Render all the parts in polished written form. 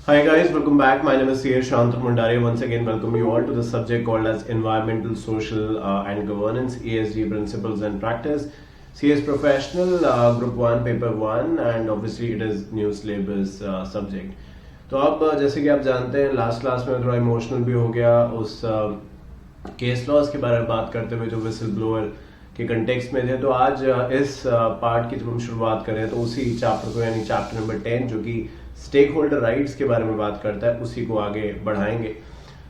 Hi guys, welcome back. My name is C. Shantan Mundare. Once again, welcome you all to the subject called as Environmental, Social and Governance, ESG Principles and Practice. CS Professional, Group 1, Paper 1 and obviously it is new syllabus subject. तो अब जैसे कि आप जानते हैं last class में थोड़ा emotional भी हो गया उस केस लॉज के बारे में बात करते हुए जो विसल ब्लोअर के कंटेक्स्ट में थे। तो आज इस पार्ट की जब हम शुरुआत करें तो उसी चैप्टर को यानी चैप्टर नंबर 10 जो कि स्टेक होल्डर राइट्स के बारे में बात करता है उसी को आगे बढ़ाएंगे।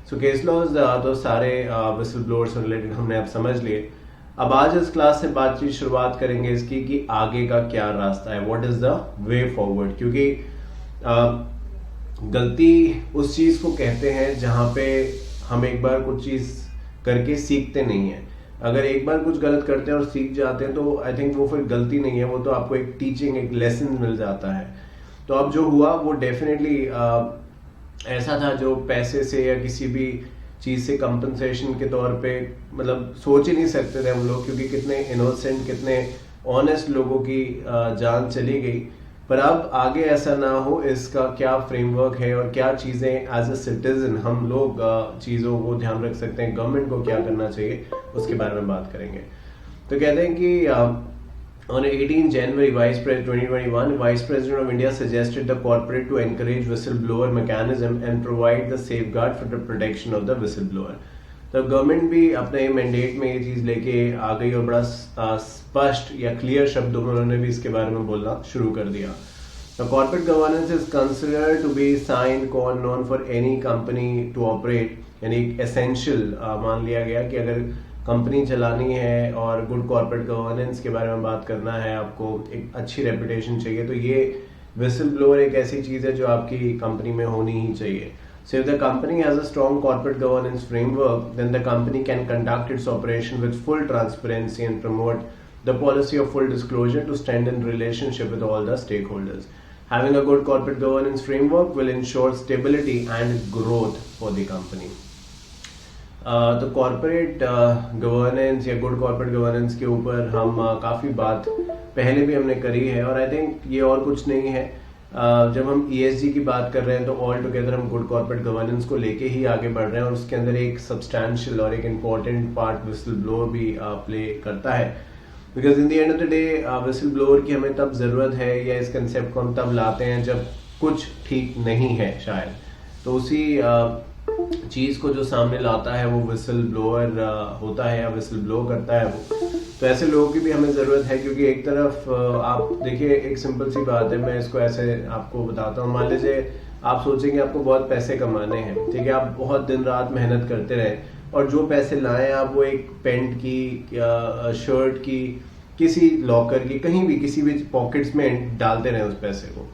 सो केस लॉज तो सारे विसल ब्लोअर से रिलेटेड हमने अब समझ लिए। अब आज इस क्लास से बातचीत शुरुआत करेंगे इसकी कि आगे का क्या रास्ता है, what is the way forward. क्योंकि गलती उस चीज को कहते हैं जहां पे हम एक बार कुछ चीज करके सीखते नहीं है। अगर एक बार कुछ गलत करते हैं और सीख जाते हैं तो आई थिंक वो फिर गलती नहीं है, वो तो आपको एक टीचिंग एक लेसन मिल जाता है। तो अब जो हुआ वो डेफिनेटली ऐसा था जो पैसे से या किसी भी चीज से कंपनसेशन के तौर पे मतलब सोच ही नहीं सकते थे हम लोग, क्योंकि कितने इनोसेंट कितने ऑनेस्ट लोगों की जान चली गई। पर अब आगे ऐसा ना हो, इसका क्या फ्रेमवर्क है और क्या चीजें एज अ सिटीजन हम लोग चीजों को ध्यान रख सकते हैं, गवर्नमेंट को क्या करना चाहिए उसके बारे में बात करेंगे। तो कहते हैं कि on 18 January 2021, Vice President of India suggested the corporate to encourage whistleblower mechanism and provide the safeguard for the protection of the whistleblower. तो गवर्नमेंट भी अपने मैंडेट में ये चीज लेके आ गई और बड़ा स्पष्ट या क्लियर शब्दों में उन्होंने भी इसके बारे में बोलना शुरू कर दिया। The corporate governance is considered to be sine qua non for any company to operate, यानी essential मान लिया गया कि अगर कंपनी चलानी है और गुड कॉर्पोरेट गवर्नेंस के बारे में बात करना है, आपको एक अच्छी रेपुटेशन चाहिए, तो ये विसल ब्लोअर एक ऐसी चीज है जो आपकी कंपनी में होनी ही चाहिए। So if the company has a strong corporate governance framework, then the company can conduct its operation with full transparency and promote the policy of full disclosure to strengthen relationship with all the stakeholders. Having a good corporate governance framework will ensure stability and growth for the company. तो corporate governance या good corporate governance के ऊपर हम काफ़ी बात पहले भी हमने करी है और आई थिंक ये और कुछ नहीं है। जब हम ESG की बात कर रहे हैं तो ऑल टुगेदर हम गुड कॉर्पोरेट गवर्नेंस को लेके ही आगे बढ़ रहे हैं और उसके अंदर एक सब्सटैंशियल और एक इम्पॉर्टेंट पार्ट विसल ब्लोअर भी प्ले करता है। Because in the end of the day whistle blower की हमें तब ज़रूरत है या इस कंसेप्ट को हम तब लाते हैं जब कुछ ठीक नहीं है शायद, तो उसी चीज को जो सामने लाता है वो विसल ब्लोअर होता है या विसल ब्लो करता है वो। तो ऐसे लोगों की भी हमें जरूरत है, क्योंकि एक तरफ आप देखिए एक सिंपल सी बात है, मैं इसको ऐसे आपको बताता हूँ। मान लीजिए आप सोचेंगे आपको बहुत पैसे कमाने हैं, ठीक है, आप बहुत दिन रात मेहनत करते रहे और जो पैसे लाए आप वो एक पेंट की या शर्ट की किसी लॉकर की कहीं भी किसी भी पॉकेट्स में डालते रहे उस पैसे को।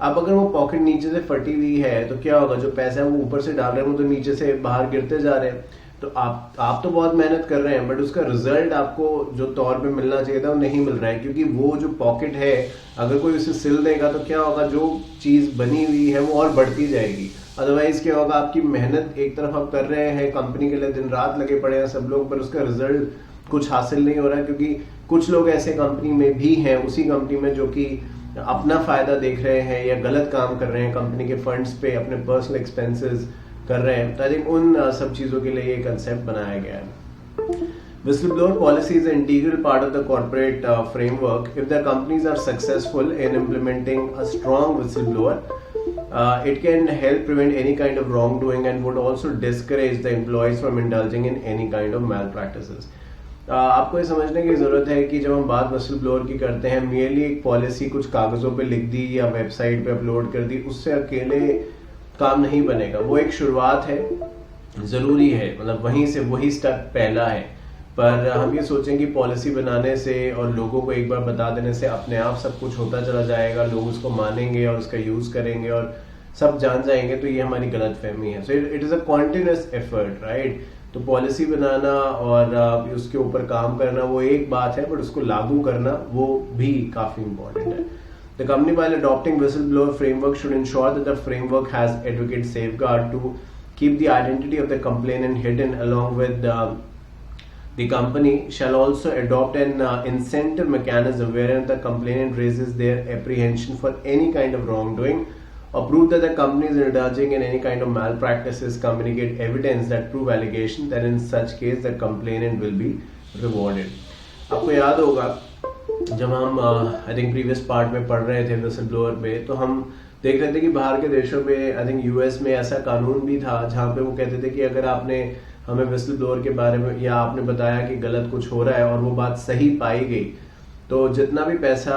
अब अगर वो पॉकेट नीचे से फटी हुई है तो क्या होगा, जो पैसा है वो ऊपर से डाल रहे हैं वो तो नीचे से बाहर गिरते जा रहे हैं। तो आप तो बहुत मेहनत कर रहे हैं बट उसका रिजल्ट आपको जो तौर पे मिलना चाहिए था वो नहीं मिल रहा है, क्योंकि वो जो पॉकेट है अगर कोई उसे सिल देगा तो क्या होगा, जो चीज बनी हुई है वो और बढ़ती जाएगी। अदरवाइज क्या होगा, आपकी मेहनत एक तरफ आप कर रहे हैं, कंपनी के लिए दिन रात लगे पड़े हैं सब लोग, पर उसका रिजल्ट कुछ हासिल नहीं हो रहा है, क्योंकि कुछ लोग ऐसे कंपनी में भी हैं, उसी कंपनी में जो कि अपना फायदा देख रहे हैं या गलत काम कर रहे हैं, कंपनी के फंड्स पे अपने पर्सनल एक्सपेंसेस कर रहे हैं। तो आई थिंक उन सब चीजों के लिए ये कंसेप्ट बनाया गया है। Whistleblower policy is an integral part of the corporate framework. If the companies are successful in implementing a strong whistleblower, it can help prevent any kind of wrongdoing and would also discourage the employees from indulging in any kind of malpractices. आपको ये समझने की जरूरत है कि जब हम बात विसल ब्लोअर की करते हैं, मियरली एक पॉलिसी कुछ कागजों पे लिख दी या वेबसाइट पे अपलोड कर दी, उससे अकेले काम नहीं बनेगा। वो एक शुरुआत है, जरूरी है, मतलब वहीं से वही स्टेप पहला है। पर हम ये सोचें कि पॉलिसी बनाने से और लोगों को एक बार बता देने से अपने आप सब कुछ होता चला जाएगा, लोग उसको मानेंगे और उसका यूज करेंगे और सब जान जाएंगे, तो ये हमारी गलत फहमी है। So it is a continuous effort, right. तो पॉलिसी बनाना और उसके ऊपर काम करना वो एक बात है, बट उसको लागू करना वो भी काफी इंपॉर्टेंट है। The company, while adopting whistleblower framework, should ensure that the framework has adequate safeguard to keep the identity of the complainant hidden. Along with the company shall also adopt an incentive mechanism wherein the complainant raises their apprehension for any kind of wrongdoing or prove that the company is indulging in any kind of malpractices, communicate evidence that prove allegation, then in such case the complainant will be rewarded. आपको याद होगा जब हम I think previous part में पढ़ रहे थे whistle blower पे, तो हम देख रहे थे कि बाहर के देशों में आई थिंक यूएस में ऐसा कानून भी था जहाँ पे वो कहते थे कि अगर आपने हमें विसल ब्लोअर के बारे में या आपने बताया कि गलत कुछ हो रहा है और वो बात सही पाई गई, तो जितना भी पैसा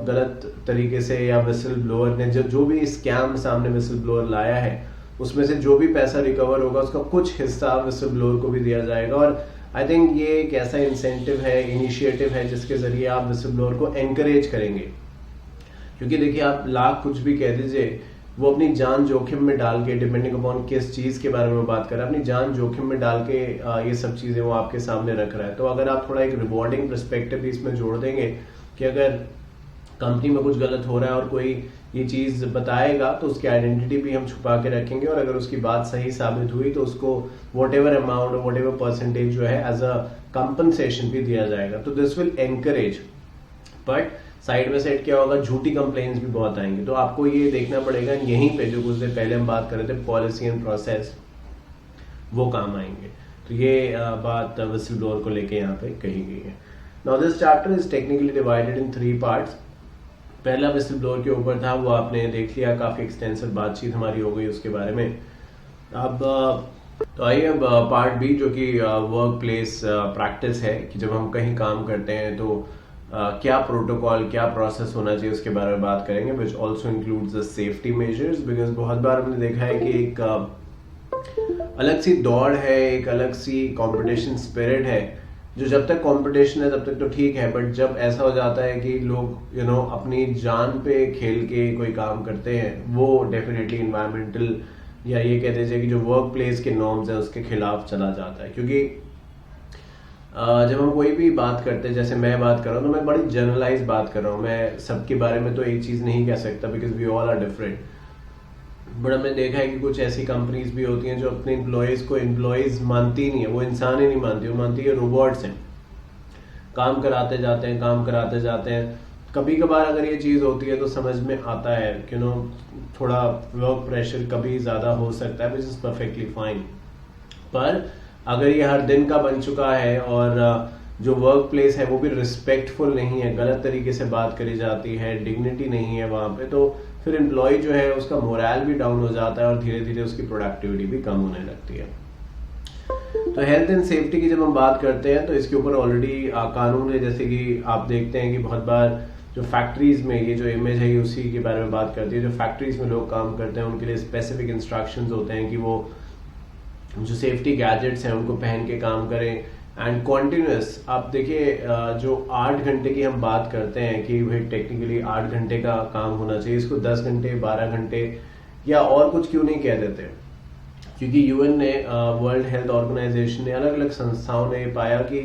गलत तरीके से या विसल ब्लोअर ने जो भी स्कैम सामने विसल ब्लोअर लाया है उसमें से जो भी पैसा रिकवर होगा उसका कुछ हिस्सा विसल ब्लोअर को भी दिया जाएगा। और आई थिंक ये एक ऐसा इंसेंटिव है, इनिशिएटिव है जिसके जरिए आप विसल ब्लोअर को एनकरेज करेंगे। क्योंकि देखिए आप लाख कुछ भी कह दीजिए, वो अपनी जान जोखिम में डाल के, डिपेंडिंग अपॉन किस चीज के बारे में बात कर रहे हैं, अपनी जान जोखिम में डाल के ये सब चीजें वो आपके सामने रख रहा है। तो अगर आप थोड़ा एक रिवॉर्डिंग पर्सपेक्टिव भी इसमें जोड़ देंगे कि अगर कंपनी में कुछ गलत हो रहा है और कोई ये चीज बताएगा तो उसकी आइडेंटिटी भी हम छुपा के रखेंगे, और अगर उसकी बात सही साबित हुई तो उसको वॉट एवर अमाउंट और वॉट एवर परसेंटेज जो है एज अ कंपनसेशन भी दिया जाएगा। तो this will encourage. But side by side क्या होगा, झूठी कंप्लेंट्स भी बहुत आएंगे। तो आपको ये देखना पड़ेगा यहीं पे जो कुछ देर पहले हम बात कर रहे थे पॉलिसी एंड प्रोसेस, वो काम आएंगे। तो ये बात विसल ब्लोअर को लेके यहाँ पे कही गई है। Now this chapter is technically divided in 3 parts. पहला विसल ब्लोअर के ऊपर था, वो आपने देख लिया, काफी एक्सटेंसिव बातचीत हमारी हो गई उसके बारे में। अब तो आइए अब पार्ट बी जो कि वर्क प्लेस प्रैक्टिस है, कि जब हम कहीं काम करते हैं तो क्या प्रोटोकॉल, क्या प्रोसेस होना चाहिए उसके बारे में बात करेंगे, which also includes the safety measures. Because बहुत बार हमने देखा है कि एक अलग सी दौड़ है, एक अलग सी कंपटीशन स्पिरिट है, जो जब तक कंपटीशन है तब तक तो ठीक है, बट जब ऐसा हो जाता है कि लोग अपनी जान पे खेल के कोई काम करते हैं, वो डेफिनेटली इन्वायरमेंटल या ये कह दीजिए कि जो वर्क प्लेस के नॉर्म्स है उसके खिलाफ चला जाता है। क्योंकि जब हम कोई भी बात करते हैं, जैसे मैं बात कर रहा हूँ तो मैं बड़ी जनरलाइज बात कर रहा हूँ, मैं सबके बारे में तो एक चीज नहीं कह सकता because we all are different. But हमने देखा है कि कुछ ऐसी कंपनीज भी होती हैं जो अपने एम्प्लॉयज को एम्प्लॉयज मानती नहीं है, वो इंसान ही नहीं मानती, वो मानती है रोबोट्स हैं, काम कराते जाते हैं, काम कराते जाते हैं। कभी कभार अगर ये चीज होती है तो समझ में आता है कि थोड़ा वर्क प्रेशर कभी ज्यादा हो सकता है, विच इज परफेक्टली फाइन। पर अगर ये हर दिन का बन चुका है और जो वर्क प्लेस है वो भी रिस्पेक्टफुल नहीं है, गलत तरीके से बात करी जाती है, डिग्निटी नहीं है वहां पे, तो फिर एम्प्लॉय जो है उसका मोरल भी डाउन हो जाता है और धीरे धीरे उसकी प्रोडक्टिविटी भी कम होने लगती है। तो हेल्थ एंड सेफ्टी की जब हम बात करते हैं तो इसके ऊपर ऑलरेडी कानून है। जैसे कि आप देखते हैं कि बहुत बार जो फैक्ट्रीज में, ये जो इमेज है ये उसी के बारे में बात करती है, जो फैक्ट्रीज में लोग काम करते हैं उनके लिए स्पेसिफिक इंस्ट्रक्शंस होते हैं कि वो जो सेफ्टी गैजेट्स हैं उनको पहन के काम करें एंड कॉन्टिन्यूस। आप देखिए जो 8 घंटे की हम बात करते हैं कि भाई टेक्निकली 8 घंटे का काम होना चाहिए, इसको 10 घंटे 12 घंटे या और कुछ क्यों नहीं कह देते। क्योंकि यूएन ने, वर्ल्ड हेल्थ ऑर्गेनाइजेशन ने, अलग अलग संस्थाओं ने पाया कि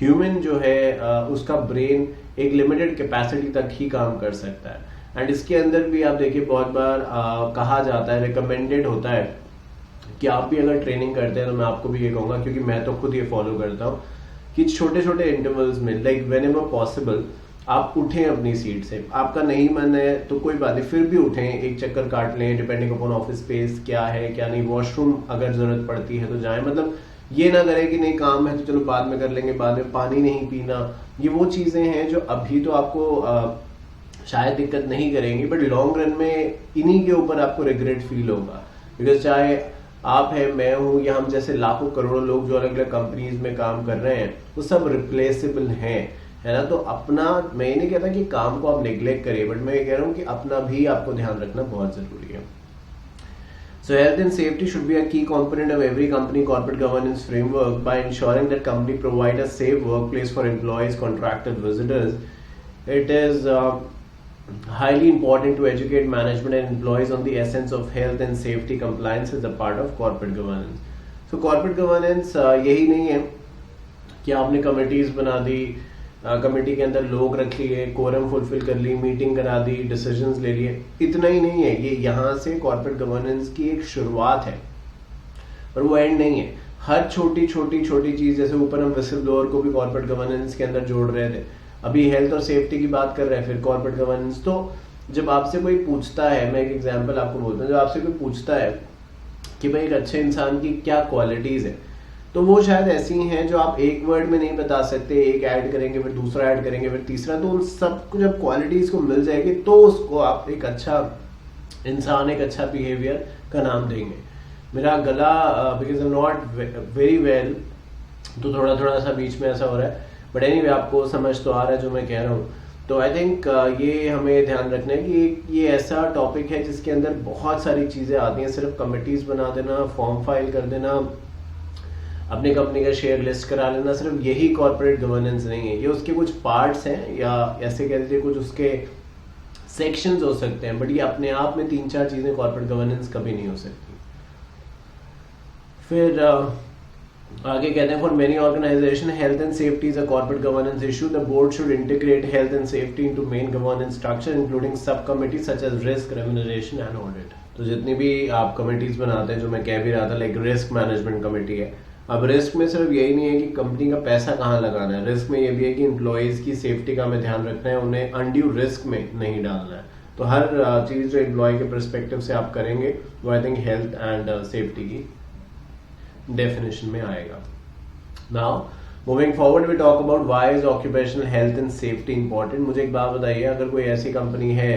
ह्यूमन जो है उसका ब्रेन एक लिमिटेड कैपेसिटी तक ही काम कर सकता है। एंड इसके अंदर भी आप देखिए बहुत बार कहा जाता है, रिकमेंडेड होता है कि आप भी अगर ट्रेनिंग करते हैं तो मैं आपको भी ये कहूंगा, क्योंकि मैं तो खुद ये फॉलो करता हूँ, कि छोटे छोटे इंटरवल्स में, लाइक वेन एवर पॉसिबल, आप उठें अपनी सीट से। आपका नहीं मन है तो कोई बात नहीं, फिर भी उठें, एक चक्कर काट लें, डिपेंडिंग अपॉन ऑफिस स्पेस क्या है क्या नहीं, वॉशरूम अगर जरूरत पड़ती है तो जाएं। मतलब ये ना करें कि नहीं काम है तो चलो बाद में कर लेंगे, बाद में पानी नहीं पीना। ये वो चीजें हैं जो अभी तो आपको शायद दिक्कत नहीं करेंगी, बट लॉन्ग रन में इन्हीं के ऊपर आपको रिग्रेट फील होगा। बिकॉज चाहे आप है, मैं हूं, या हम जैसे लाखों करोड़ों लोग जो अलग अलग कंपनीज में काम कर रहे हैं, वो सब रिप्लेसेबल हैं, है ना। तो अपना, मैं ये नहीं कहता कि काम को आप नेग्लेक्ट करिए, बट मैं ये कह रहा हूँ कि अपना भी आपको ध्यान रखना बहुत जरूरी है। So health and safety should be a key component of every company corporate governance framework by ensuring that company provide a safe workplace for employees, contracted visitors. It is highly important to educate management and employees on the essence of health and safety compliance as a part of corporate governance. So corporate governance यही नहीं है कि आपने committees बना दी, committee के अंदर लोग रख लिए, कोरम फुलफिल कर ली, मीटिंग करा दी, डिसीजंस ले लिए, इतना ही नहीं है। ये यहाँ से कॉर्पोरेट गवर्नेंस की एक शुरुआत है, पर वो एंड नहीं है। हर छोटी छोटी छोटी चीज, जैसे ऊपर हम विसल ब्लोअर को भी कॉर्पोरेट गवर्नेंस के अंदर जोड़ रहे थे, अभी हेल्थ और सेफ्टी की बात कर रहे हैं, फिर कॉर्पोरेट गवर्नेंस। तो जब आपसे कोई पूछता है, मैं एक एग्जांपल आपको बोलता हूँ, जब आपसे कोई पूछता है कि भाई एक अच्छे इंसान की क्या क्वालिटीज़ है, तो वो शायद ऐसी हैं जो आप एक वर्ड में नहीं बता सकते। एक ऐड करेंगे, फिर दूसरा ऐड करेंगे, फिर तीसरा, तो उन सबको जब क्वालिटीज़ को मिल जाएगी तो उसको आप एक अच्छा इंसान, एक अच्छा बिहेवियर का नाम देंगे। मेरा गला because I am not very well, तो थोड़ा थोड़ा सा बीच में ऐसा हो रहा है, बट एनीवे आपको समझ तो आ रहा है जो मैं कह रहा हूँ। तो आई थिंक ये हमें ध्यान रखना है कि ये ऐसा टॉपिक है जिसके अंदर बहुत सारी चीज़ें आती हैं। सिर्फ कमिटीज़ बना देना, फॉर्म फाइल कर देना, अपनी कंपनी का शेयर लिस्ट करा लेना, सिर्फ यही कॉर्पोरेट गवर्नेंस नहीं है। ये उसके कुछ पार्ट्स हैं, या ऐसे कह दीजिए कुछ उसके सेक्शंस हो सकते हैं, बट ये अपने आप में 3-4 चीज़ें कॉर्पोरेट गवर्नेंस कभी नहीं हो सकती। फिर आगे कहते हैं, for many organisation health and safety is a corporate governance issue. The board should integrate health and safety into main governance structure including sub committee such as risk, remuneration and audit. तो जितनी भी आप committees बनाते हैं, जो मैं कह भी रहा था, लाइक रिस्क मैनेजमेंट कमेटी है। अब रिस्क में सिर्फ यही नहीं है कि कंपनी का पैसा कहाँ लगाना है, रिस्क में ये भी है कि एम्प्लॉयज की सेफ्टी का हमें ध्यान रखना है, उन्हें अनड्यू रिस्क में नहीं डालना है। तो हर चीज़ जो एम्प्लॉय के परस्पेक्टिव से आप करेंगे वो I think health and safety की डेफिनेशन में आएगा। Now moving forward we talk about why is occupational health and safety important. मुझे एक बात बताइए, अगर कोई ऐसी कंपनी है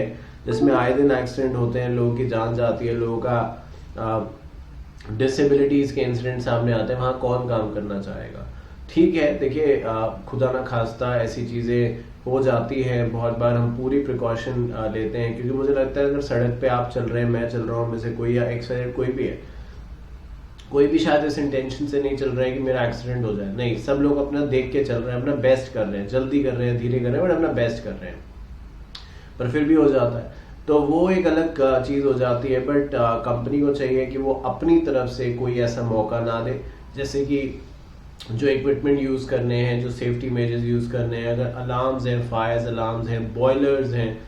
जिसमें आए दिन एक्सीडेंट होते हैं, लोगों की जान जाती है, लोगों का डिसेबिलिटीज के इंसिडेंट सामने आते हैं, वहाँ कौन काम करना चाहेगा? ठीक है, देखिए खुदा ना खास्ता ऐसी चीज़ें हो जाती हैं, बहुत बार हम पूरी प्रिकॉशन लेते हैं, क्योंकि मुझे लगता है अगर सड़क पे आप चल रहे हैं, मैं चल रहा हूँ, में से कोई या एक्सीडेंट कोई भी है, कोई भी शायद इस इंटेंशन से नहीं चल रहा है कि मेरा एक्सीडेंट हो जाए, नहीं, सब लोग अपना देख के चल रहे हैं, अपना बेस्ट कर रहे हैं, जल्दी कर रहे हैं, धीरे कर रहे हैं, बट अपना बेस्ट कर रहे हैं, पर फिर भी हो जाता है। तो वो एक अलग चीज़ हो जाती है, बट कंपनी को चाहिए कि वो अपनी तरफ से कोई ऐसा मौका ना दे, जैसे कि जो इक्विपमेंट यूज़ करने हैं, जो सेफ्टी मेजर्स यूज़ करने हैं, अगर अलार्म्स हैं, फायर्स अलार्म्स हैं, बॉयलर्स हैं,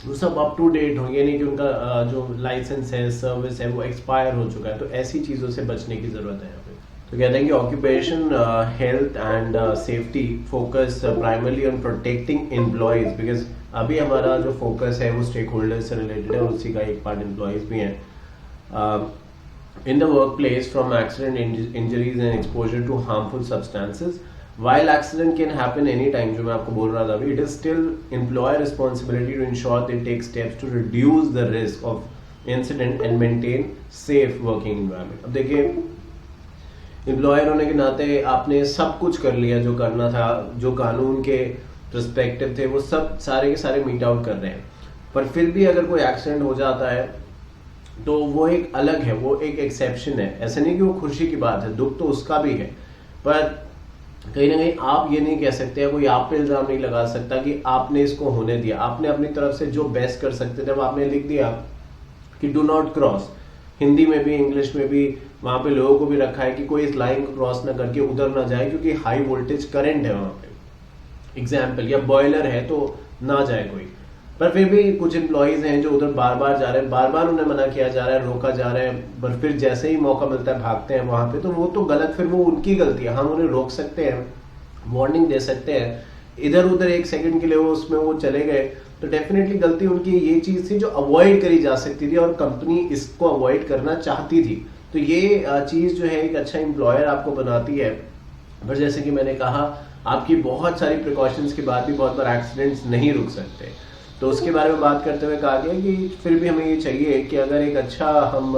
वो सब अप टू डेट हो, ये नहीं कि उनका जो लाइसेंस है, सर्विस है, वो एक्सपायर हो चुका है। तो ऐसी चीज़ों से बचने की ज़रूरत है यहाँ पे। तो कहते हैं कि occupation health and safety focus primarily on protecting employees, because अभी हमारा जो फोकस है वो स्टेक होल्डर्स से रिलेटेड है, उसी का एक पार्ट एम्प्लॉयज भी हैं। In the workplace from accident, injuries and exposure to harmful substances, while accident can happen anytime, जो मैं आपको बोल रहा था अभी, it is still employer responsibility to ensure they take steps to reduce the risk of incident and maintain safe working environment। अब देखिए, employer होने के नाते आपने सब कुछ कर लिया जो करना था, जो कानून के पर्सपेक्टिव थे वो सब सारे के सारे मीट आउट कर रहे हैं, पर फिर भी अगर कोई एक्सीडेंट हो जाता है तो वो एक अलग है, वो एक एक्सेप्शन है। ऐसा नहीं कि वो खुशी की बात है, दुख तो उसका भी है, पर कहीं ना कहीं आप ये नहीं कह सकते, कोई आप पे इल्जाम नहीं लगा सकता कि आपने इसको होने दिया। आपने अपनी तरफ से जो बेस्ट कर सकते थे, आपने लिख दिया कि डू नॉट क्रॉस, हिंदी में भी इंग्लिश में भी, वहां पे लोगों को भी रखा है कि कोई इस लाइन को क्रॉस ना करके उधर ना जाए, क्योंकि हाई वोल्टेज करंट है वहां पे एग्जाम्पल, या बॉयलर है तो ना जाए कोई। पर फिर भी कुछ एम्प्लॉयज हैं जो उधर बार बार जा रहे हैं, बार बार उन्हें मना किया जा रहा है, रोका जा रहा है, पर फिर जैसे ही मौका मिलता है भागते हैं वहां पे, तो वो तो गलत, फिर वो उनकी गलती है। हम उन्हें रोक सकते हैं, वार्निंग दे सकते हैं, इधर उधर एक सेकंड के लिए वो उसमें वो चले गए, तो डेफिनेटली गलती उनकी ये चीज थी जो अवॉइड करी जा सकती थी, और कंपनी इसको अवॉइड करना चाहती थी। तो ये चीज जो है एक अच्छा एम्प्लॉयर आपको बनाती है। पर जैसे कि मैंने कहा, आपकी बहुत सारी प्रिकॉशंस के बाद भी बहुत बार एक्सीडेंट्स नहीं रुक सकते, तो उसके बारे में बात करते हुए कहा गया कि फिर भी हमें ये चाहिए कि अगर एक अच्छा हम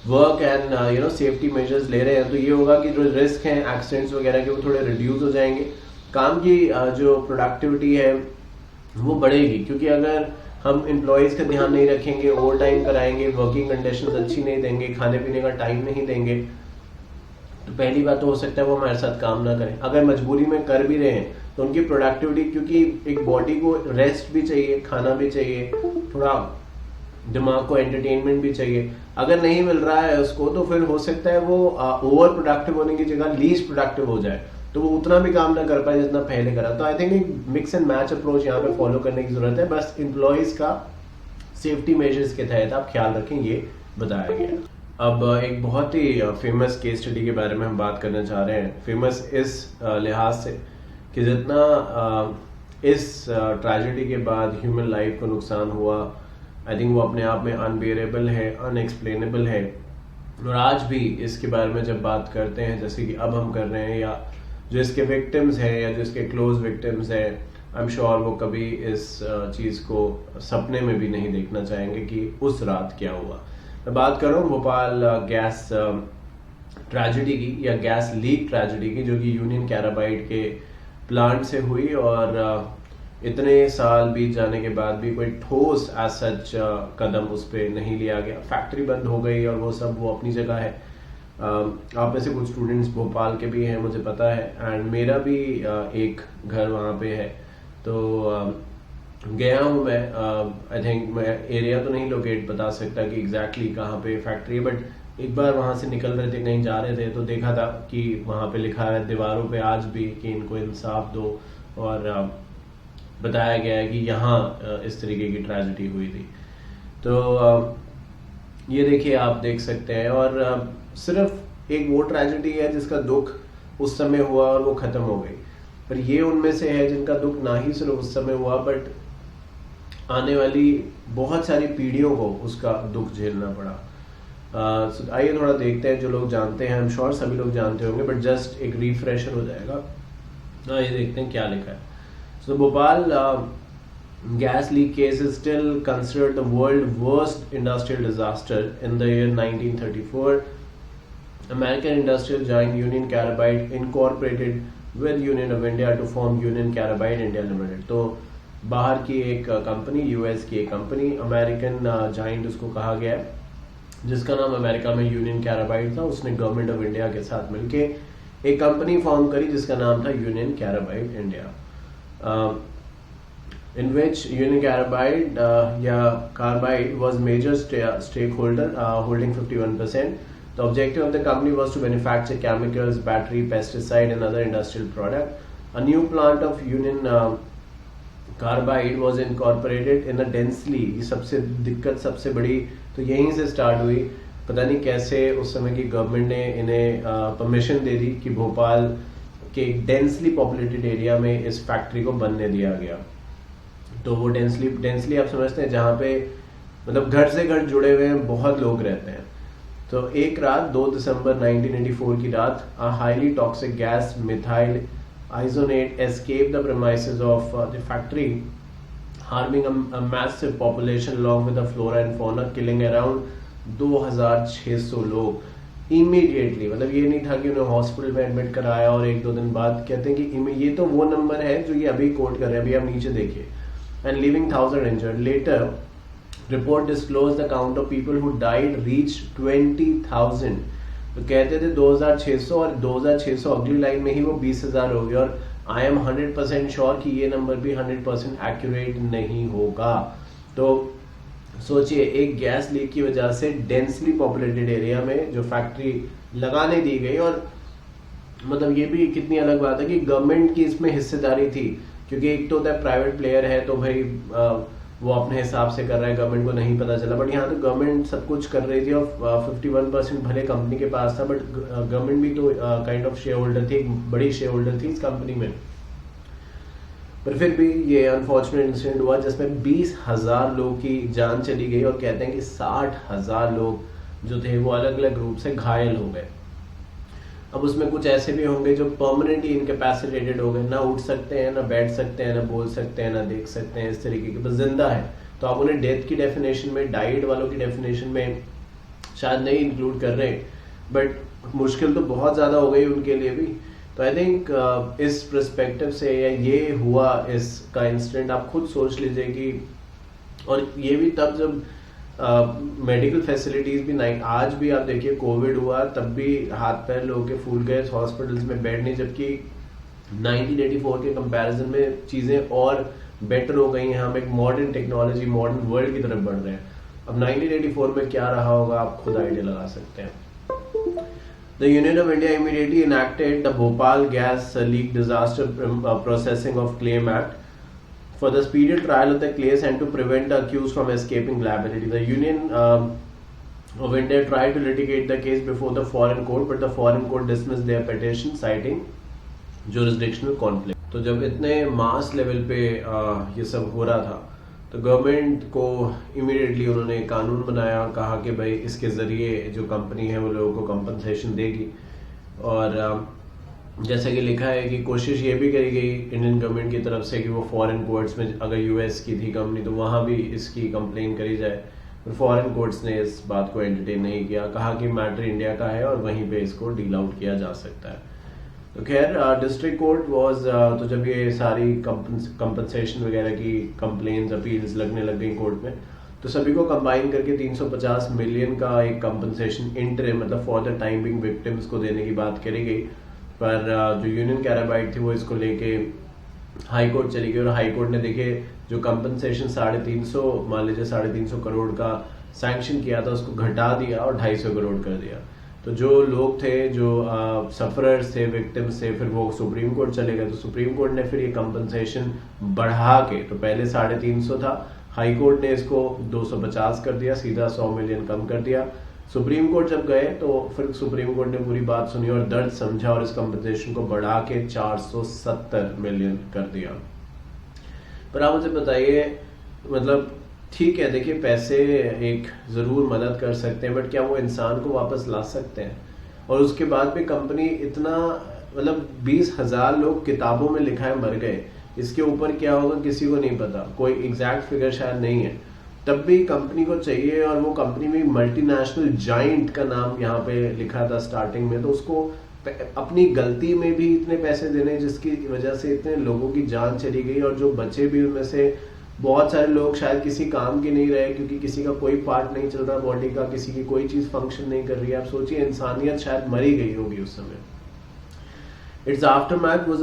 वर्क एंड सेफ्टी मेजर्स ले रहे हैं, तो ये होगा कि जो रिस्क हैं एक्सीडेंट्स वगैरह के, वो थोड़े रिड्यूस हो जाएंगे, काम की जो प्रोडक्टिविटी है वो बढ़ेगी। क्योंकि अगर हम एम्प्लॉयज़ का ध्यान नहीं रखेंगे, ओवर टाइम कराएंगे, वर्किंग कंडीशंस अच्छी नहीं देंगे, खाने पीने का टाइम नहीं देंगे, तो पहली बात तो हो सकता है वो हमारे साथ काम ना करें। अगर मजबूरी में कर भी रहे हैं तो उनकी प्रोडक्टिविटी, क्योंकि एक बॉडी को रेस्ट भी चाहिए, खाना भी चाहिए, थोड़ा दिमाग को एंटरटेनमेंट भी चाहिए, अगर नहीं मिल रहा है उसको, तो फिर हो सकता है वो ओवर प्रोडक्टिव होने की जगह लीस्ट प्रोडक्टिव हो जाए, तो वो उतना भी काम ना कर पाए जितना पहले करा। तो आई थिंक एक मिक्स एंड मैच अप्रोच यहाँ पे फॉलो करने की जरूरत है। बस एम्प्लॉयज का सेफ्टी मेजर्स के तहत आप ख्याल रखें, ये बताया गया। अब एक बहुत ही फेमस केस स्टडी के बारे में हम बात करना चाह रहे हैं। फेमस इस लिहाज से कि जितना इस ट्रेजेडी के बाद ह्यूमन लाइफ को नुकसान हुआ, आई थिंक वो अपने आप में अनबेरेबल है, अनएक्सप्लेनेबल है। और आज भी इसके बारे में जब बात करते हैं, जैसे कि अब हम कर रहे हैं, या जो इसके विक्टिम्स हैं या जो इसके क्लोज विक्टिम्स हैं, आई एम श्योर वो कभी इस चीज़ को सपने में भी नहीं देखना चाहेंगे कि उस रात क्या हुआ। मैं बात कर रहा हूँ भोपाल गैस ट्रेजेडी की, या गैस लीक ट्रेजेडी की, जो कि यूनियन कैराबाइड के प्लांट से हुई। और इतने साल बीत जाने के बाद भी कोई ठोस एज सच कदम उस पर नहीं लिया गया। फैक्ट्री बंद हो गई और वो सब वो अपनी जगह है। आप में से कुछ स्टूडेंट्स भोपाल के भी हैं, मुझे पता है, एंड मेरा भी एक घर वहाँ पे है। तो गया हूँ मैं, आई थिंक मैं एरिया तो नहीं लोकेट बता सकता कि एग्जैक्टली कहाँ पे फैक्ट्री है, बट एक बार वहाँ से निकल रहे थे, कहीं जा रहे थे, तो देखा था कि वहाँ पे लिखा है दीवारों पे आज भी कि इनको इंसाफ दो, और बताया गया है कि यहाँ इस तरीके की ट्रेजेडी हुई थी। तो ये देखिए, आप देख सकते हैं। और सिर्फ एक वो ट्रेजेडी है जिसका दुख उस समय हुआ और वो खत्म हो गई, पर ये उनमें से है जिनका दुख ना ही सिर्फ उस समय हुआ, बट आने वाली बहुत सारी पीढ़ियों को उसका दुख झेलना पड़ा। आइए थोड़ा देखते हैं, जो लोग जानते हैं, आई एम श्योर सभी लोग जानते होंगे, बट जस्ट एक रिफ्रेशर हो जाएगा। ये देखते हैं क्या लिखा है। सो Bhopal gas leak case is still considered the world's worst industrial disaster. In the year 1934, American industrial giant Union Carbide incorporated with Union of India to form Union Carbide India Limited. तो बाहर की एक कंपनी, यूएस की एक company, American giant उसको कहा गया है, जिसका नाम अमेरिका में यूनियन कैराबाइड था। उसने गवर्नमेंट ऑफ इंडिया के साथ मिलके एक कंपनी फॉर्म करी जिसका नाम था Union Carbide India, in which Union Carbide was major stakeholder, holding 51%. The objective of the company was to manufacture chemicals, battery, pesticide and other industrial product. A new plant of Union Carbide was incorporated in a densely, ये सबसे दिक्कत सबसे बड़ी तो यहीं से start हुई। पता नहीं कैसे उस समय की गवर्नमेंट ने इन्हें परमिशन दे दी कि भोपाल के डेंसली पॉपुलेटेड एरिया में इस फैक्ट्री को बनने दिया गया। तो वो डेंसली आप समझते हैं जहाँ पे मतलब घर से घर जुड़े हुए हैं, बहुत लोग रहते हैं। तो एक रात 2 दिसंबर 1984 की रात, a highly toxic gas methyl isonate escaped the premises of the factory, harming a massive population along with the flora and fauna, killing around 2600 लोग इमीडिएटली। मतलब ये नहीं था कि उन्हें हॉस्पिटल में एडमिट कराया और 1-2 दिन बाद कहते हैं कि ये तो वो नंबर है जो ये अभी कोट कर रहे हैं, अभी आप नीचे देखिए, and leaving 1000 injured. Later, report disclosed the count of people who died reached 20,000. तो कहते थे 2600 और 2600 अगली लाइन में ही वो 20,000 हो गया। और आई एम 100% श्योर कि ये नंबर भी 100% एक्यूरेट नहीं होगा। तो सोचिए, एक गैस लीक की वजह से डेंसली पॉपुलेटेड एरिया में जो फैक्ट्री लगाने दी गई, और मतलब ये भी कितनी अलग बात है कि गवर्नमेंट की इसमें हिस्सेदारी थी, क्योंकि एक तो होता है प्राइवेट प्लेयर है तो भाई वो अपने हिसाब से कर रहा है, गवर्नमेंट को नहीं पता चला, बट यहाँ तो गवर्नमेंट सब कुछ कर रही थी और 51% भले कंपनी के पास था, बट गवर्नमेंट भी तो काइंड ऑफ शेयर होल्डर थी, एक बड़ी शेयर होल्डर थी इस कंपनी में। पर फिर भी ये अनफॉर्चुनेट इंसिडेंट हुआ जिसमें 20,000 लोगों की जान चली गई, और कहते हैं कि 60,000 लोग जो थे वो अलग अलग रूप से घायल हो गए। अब उसमें कुछ ऐसे भी होंगे जो परमानेंटली इनकैपेसिटेटेड हो गए, ना उठ सकते हैं, ना बैठ सकते हैं, ना बोल सकते हैं, ना देख सकते हैं, इस तरीके के, बस जिंदा है। तो आप उन्हें डेथ की डेफिनेशन में, डाइड वालों की डेफिनेशन में शायद नहीं इंक्लूड कर रहे, बट मुश्किल तो बहुत ज़्यादा हो गई उनके लिए भी। तो आई थिंक इस पर्सपेक्टिव से, या ये हुआ इसका इंसिडेंट, आप खुद सोच लीजिए कि, और ये भी तब जब मेडिकल फैसिलिटीज भी नहीं। आज भी आप देखिए, कोविड हुआ तब भी हाथ पैर लोगों के फूल गए, हॉस्पिटल्स में बेड नहीं, जबकि 1984 के कंपैरिजन में चीजें और बेटर हो गई हैं। हम एक मॉडर्न टेक्नोलॉजी, मॉडर्न वर्ल्ड की तरफ बढ़ रहे हैं। अब 1984 में क्या रहा होगा, आप खुद आइडिया लगा सकते हैं। The Union of India immediately enacted the Bhopal gas leak disaster processing of claim act for the speedy trial of the case and to prevent the accused from escaping liability. The Union of India tried to litigate the case before the foreign court, but the foreign court dismissed their petition, citing jurisdictional conflict. तो जब इतने mass level पे ये सब हो रहा था तो गवर्नमेंट को इमीडिएटली उन्होंने एक कानून बनाया और कहा कि भाई इसके ज़रिए जो कंपनी है वो लोगों को कंपनसेशन देगी। और जैसा कि लिखा है कि कोशिश ये भी करी गई इंडियन गवर्नमेंट की तरफ से कि वो फॉरेन कोर्ट्स में, अगर यूएस की थी कंपनी तो वहाँ भी इसकी कंप्लेन करी जाए, पर फॉरेन कोर्ट्स ने इस बात को एंटरटेन नहीं किया, कहा कि मैटर इंडिया का है और वहीं पे इसको डील आउट किया जा सकता है। तो खैर डिस्ट्रिक्ट कोर्ट वाज, तो जब ये सारी कंपनसेशन वगैरह की कंप्लेन्स अपील्स लगने लग गई कोर्ट में, तो सभी को कंबाइन करके 350 मिलियन का एक कंपनसेशन इंटरिम, मतलब for the time being victims को देने की बात करी गई। पर जो यूनियन कैराबाइट थी वो इसको लेके हाई कोर्ट चली गई और हाई कोर्ट ने देखे जो कंपनसेशन 350, मान लीजिए 350 करोड़ का सैंक्शन किया था उसको घटा दिया और 250 करोड़ कर दिया। तो जो लोग थे, जो सफरर्स थे, विक्टिम्स थे, फिर वो सुप्रीम कोर्ट चले गए। तो सुप्रीम कोर्ट ने फिर ये कंपनसेशन बढ़ा के, तो पहले 350 था, हाई कोर्ट ने इसको 250 कर दिया, सीधा 100 मिलियन कम कर दिया। सुप्रीम कोर्ट जब गए तो फिर सुप्रीम कोर्ट ने पूरी बात सुनी और दर्द समझा और इस कंपनसेशन को बढ़ा के 470 मिलियन कर दिया। पर आप मुझे बताइए, मतलब ठीक है, देखिए पैसे एक ज़रूर मदद कर सकते हैं, बट क्या वो इंसान को वापस ला सकते हैं? और उसके बाद भी कंपनी इतना, मतलब 20,000 लोग किताबों में लिखा है मर गए, इसके ऊपर क्या होगा किसी को नहीं पता, कोई एग्जैक्ट फिगर शायद नहीं है। तब भी कंपनी को चाहिए, और वो कंपनी में मल्टीनेशनल जाइंट का नाम यहाँ पे लिखा था स्टार्टिंग में, तो उसको अपनी गलती में भी इतने पैसे देने जिसकी वजह से इतने लोगों की जान चली गई, और जो बचे भी उनमें से बहुत सारे लोग शायद किसी काम के नहीं रहे, क्योंकि किसी का कोई पार्ट नहीं चल रहा बॉडी का, किसी की कोई चीज फंक्शन नहीं कर रही है। आप सोचिए, इंसानियत शायद मरी गई होगी उस समय। Its aftermath was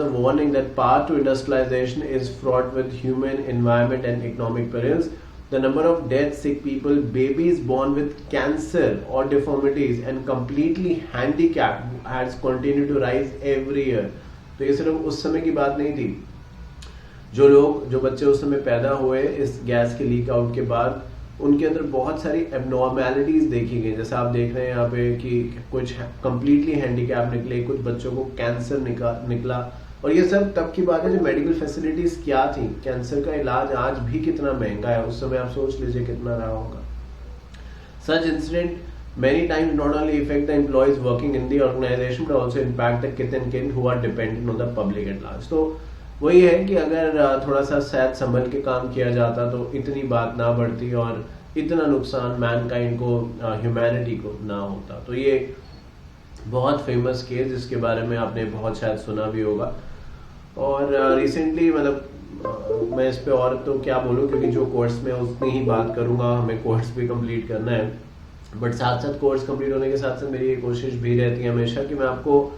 a warning that path to industrialization is fraught with human, environment, and economic perils. The number of dead, sick people, babies born with cancer or deformities, and completely handicapped has continued to rise every year. तो ये सिर्फ उस समय की बात नहीं थी। जो बच्चे उस समय पैदा हुए इस गैस के लीक आउट के बाद, उनके अंदर बहुत सारी एबनॉर्मेलिटीज देखी गई। जैसे आप देख रहे हैं यहाँ पे कि कुछ कंप्लीटली हैंडीकैप निकले, कुछ बच्चों को कैंसर निकला, और ये सब तब की बात है जब मेडिकल फैसिलिटीज क्या थी। कैंसर का इलाज आज भी कितना महंगा है, उस समय आप सोच लीजिए कितना रहा होगा। सच incident many times not only affect the employees working in the organization but also impact the kith and kin who are dependent on the public at large. तो वही है कि अगर थोड़ा सा शायद संभल के काम किया जाता तो इतनी बात ना बढ़ती और इतना नुकसान मैनकाइंड को, ह्यूमैनिटी को ना होता। तो ये बहुत फेमस केस जिसके बारे में आपने बहुत शायद सुना भी होगा। और रिसेंटली मतलब मैं इस पे और तो क्या बोलूँ, क्योंकि जो कोर्स में उतनी ही बात करूँगा, हमें कोर्स भी कंप्लीट करना है, बट साथ साथ कोर्स कंप्लीट होने के साथ साथ मेरी ये कोशिश भी रहती है हमेशा कि मैं आपको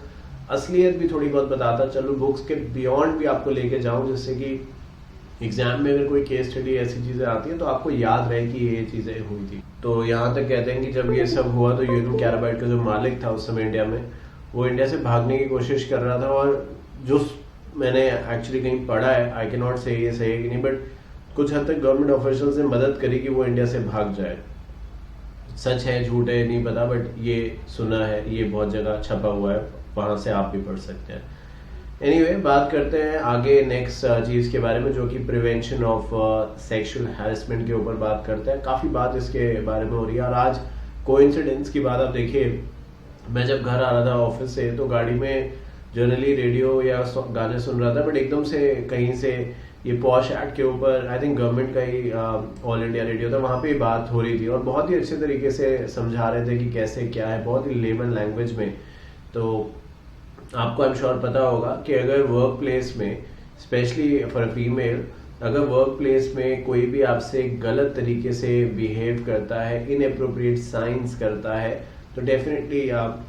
असलियत भी थोड़ी बहुत बताता चलूँ, बुक्स के बियॉन्ड भी आपको लेके जाऊँ, जिससे कि एग्जाम में अगर कोई केस स्टडी ऐसी चीज़ें आती है तो आपको याद रहे कि ये चीज़ें हुई थी। तो यहाँ तक कहते हैं कि जब ये सब हुआ तो यूनियन कैराबाइट का जो मालिक था उस समय इंडिया में, वो इंडिया से भागने की कोशिश कर रहा था। और जो मैंने एक्चुअली कहीं पढ़ा है, आई कैन नॉट से ये सही है कि नहीं, बट कुछ हद तक गवर्नमेंट ऑफिशियल ने मदद करी कि वो इंडिया से भाग जाए। सच है झूठ है नहीं पता, बट ये सुना है, ये बहुत जगह छपा हुआ है, वहाँ से आप भी पढ़ सकते हैं। एनीवे, बात करते हैं आगे नेक्स्ट चीज़ के बारे में, जो कि प्रिवेंशन ऑफ सेक्सुअल हैरेसमेंट के ऊपर बात करते हैं। काफ़ी बात इसके बारे में हो रही है। और आज कोइंसिडेंस की बात आप देखिए, मैं जब घर आ रहा था ऑफिस से तो गाड़ी में जनरली रेडियो या गाने सुन रहा था, बट एकदम से कहीं से ये पॉश एक्ट के ऊपर, आई थिंक गवर्नमेंट का ही ऑल इंडिया रेडियो था, वहाँ पे बात हो रही थी और बहुत ही अच्छे तरीके से समझा रहे थे कि कैसे क्या है, बहुत ही लेमन लैंग्वेज में। तो आपको आई एम श्योर पता होगा कि अगर वर्क प्लेस में, स्पेशली फॉर अ फीमेल, अगर वर्क प्लेस में कोई भी आपसे गलत तरीके से बिहेव करता है, इनएप्रोप्रिएट साइंस करता है, तो डेफिनेटली आप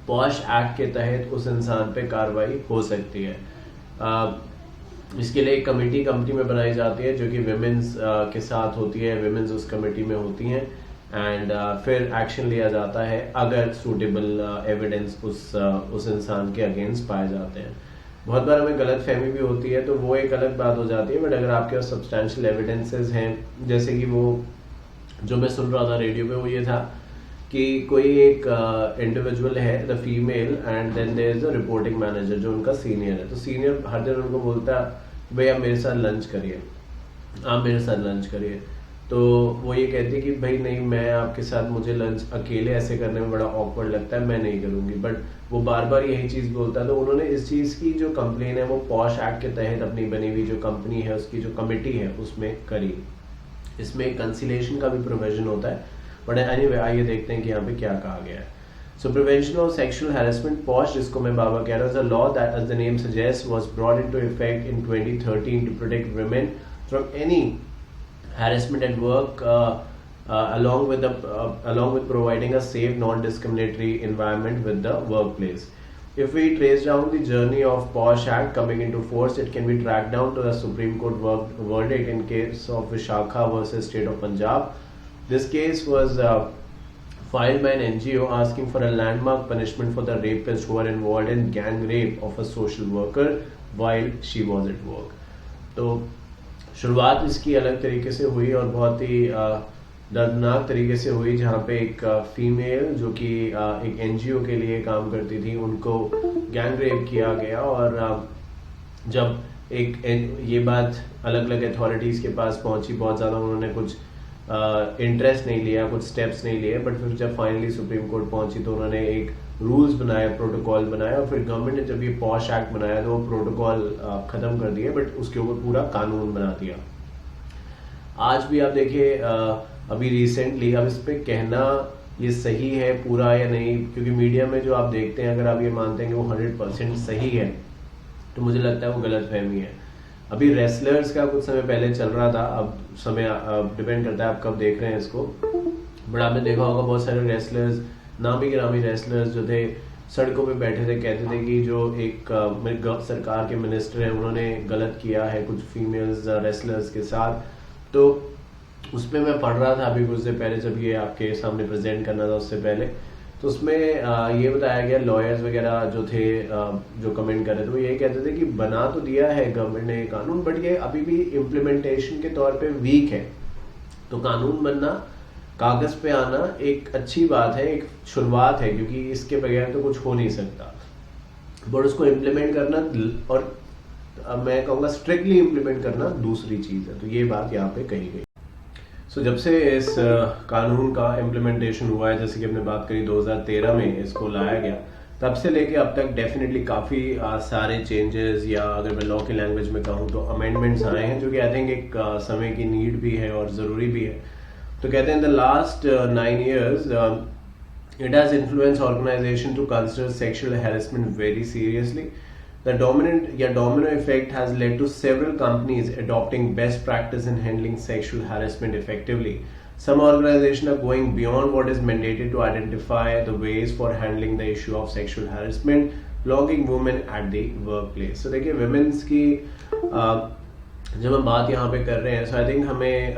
पॉश एक्ट के तहत उस इंसान पे कार्रवाई हो सकती है। इसके लिए एक कमेटी कंपनी में बनाई जाती है जो कि विमेंस के साथ होती है, विमेंस उस कमेटी में होती हैं, एंड फिर एक्शन लिया जाता है अगर सूटेबल एविडेंस उस इंसान के अगेंस्ट पाए जाते हैं। बहुत बार हमें गलत फहमी भी होती है तो वो एक अलग बात हो जाती है, बट अगर आपके पास सब्सटैंशियल एविडेंसेस हैं, जैसे कि वो जो मैं सुन रहा था रेडियो पे, वो ये था कि कोई एक इंडिविजुअल है, the female, and then there is a reporting manager जो उनका सीनियर है। तो सीनियर हर दिन उनको बोलता है भाई आप मेरे साथ लंच करिए, आप मेरे साथ लंच करिए। तो वो ये कहती है कि भाई नहीं, मैं आपके साथ, मुझे लंच अकेले ऐसे करने में बड़ा ऑकवर्ड लगता है, मैं नहीं करूँगी। बट वो बार बार यही चीज़ बोलता है। तो उन्होंने इस चीज़ की जो कंप्लेन है वो पॉश एक्ट के तहत अपनी बनी हुई जो कंपनी है उसकी जो कमेटी है उसमें करी। इसमें कंसिलेशन का भी प्रोविजन होता है। बट एनीवे आइए देखते हैं कि यहाँ पे क्या कहा गया है। So prevention of sexual harassment, POSH, जिसको मैं बाबा कह रहा हूँ, is a law that, as the name suggests, was brought into effect in 2013 to protect women from any harassment at work, along with providing a safe, non-discriminatory environment with the workplace. If we trace down the journey of POSH Act coming into force, it can be tracked down to the Supreme Court verdict in case of Vishakha versus State of Punjab. This case was filed by an NGO asking for a landmark punishment for the rapists who were involved in gang rape of a social worker while she was at work. तो शुरुआत इसकी अलग तरीके से हुई और बहुत ही दर्दनाक तरीके से हुई, जहाँ पे एक फीमेल जो कि एक NGO के लिए काम करती थी उनको गैंग रेप किया गया। और जब ये बात अलग अलग अथॉरिटीज़ के पास पहुंची, बहुत ज़्यादा उन्होंने कुछ इंटरेस्ट नहीं लिया, कुछ स्टेप्स नहीं लिए। बट फिर जब फाइनली सुप्रीम कोर्ट पहुंची तो उन्होंने एक रूल्स बनाए, प्रोटोकॉल बनाया, और फिर गवर्नमेंट ने जब ये पॉश एक्ट बनाया तो वो प्रोटोकॉल खत्म कर दिया, बट उसके ऊपर पूरा कानून बना दिया। आज भी आप देखिए अभी रिसेंटली, अब इस पे कहना ये सही है पूरा या नहीं, क्योंकि मीडिया में जो आप देखते हैं, अगर आप ये मानते हैं कि वो 100% सही है तो मुझे लगता है वो गलत फहमी है। अभी रेसलर्स का कुछ समय पहले चल रहा था, अब समय डिपेंड करता है आप कब देख रहे हैं इसको। बट आपने देखा होगा बहुत सारे रेसलर्स, नामी गिरामी रेसलर्स जो थे, सड़कों पे बैठे थे, कहते थे कि जो एक सरकार के मिनिस्टर हैं उन्होंने गलत किया है कुछ फीमेल्स रेसलर्स के साथ। तो उस पर मैं पढ़ रहा था अभी कुछ देर पहले, जब ये आपके सामने प्रेजेंट करना था उससे पहले, तो उसमें ये बताया गया, लॉयर्स वगैरह जो थे जो कमेंट कर रहे थे, वो ये कहते थे कि बना तो दिया है गवर्नमेंट ने कानून, बट ये अभी भी इम्प्लीमेंटेशन के तौर पे वीक है। तो कानून बनना, कागज पे आना एक अच्छी बात है, एक शुरुआत है, क्योंकि इसके बगैर तो कुछ हो नहीं सकता। बट उसको इम्प्लीमेंट करना, और मैं कहूँगा स्ट्रिक्टली इम्प्लीमेंट करना दूसरी चीज़ है। तो ये बात यहाँ पे कही गई। सो जब से इस कानून का इम्प्लीमेंटेशन हुआ है, जैसे कि हमने बात करी 2013 में इसको लाया गया, तब से लेके अब तक डेफिनेटली काफ़ी सारे चेंजेस, या अगर मैं लॉ की लैंग्वेज में कहूँ तो अमेंडमेंट्स आए हैं, जो कि आई थिंक एक समय की नीड भी है और ज़रूरी भी है। तो कहते हैं the last 9 years it has influenced organization to consider sexual harassment very seriously. The domino effect has led to several companies adopting best practice in handling sexual harassment effectively. Some organizations are going beyond what is mandated to identify the ways for handling the issue of sexual harassment, logging women at the workplace. So देखिए women's की जब हम बात यहाँ पे कर रहे हैं, so I think हमें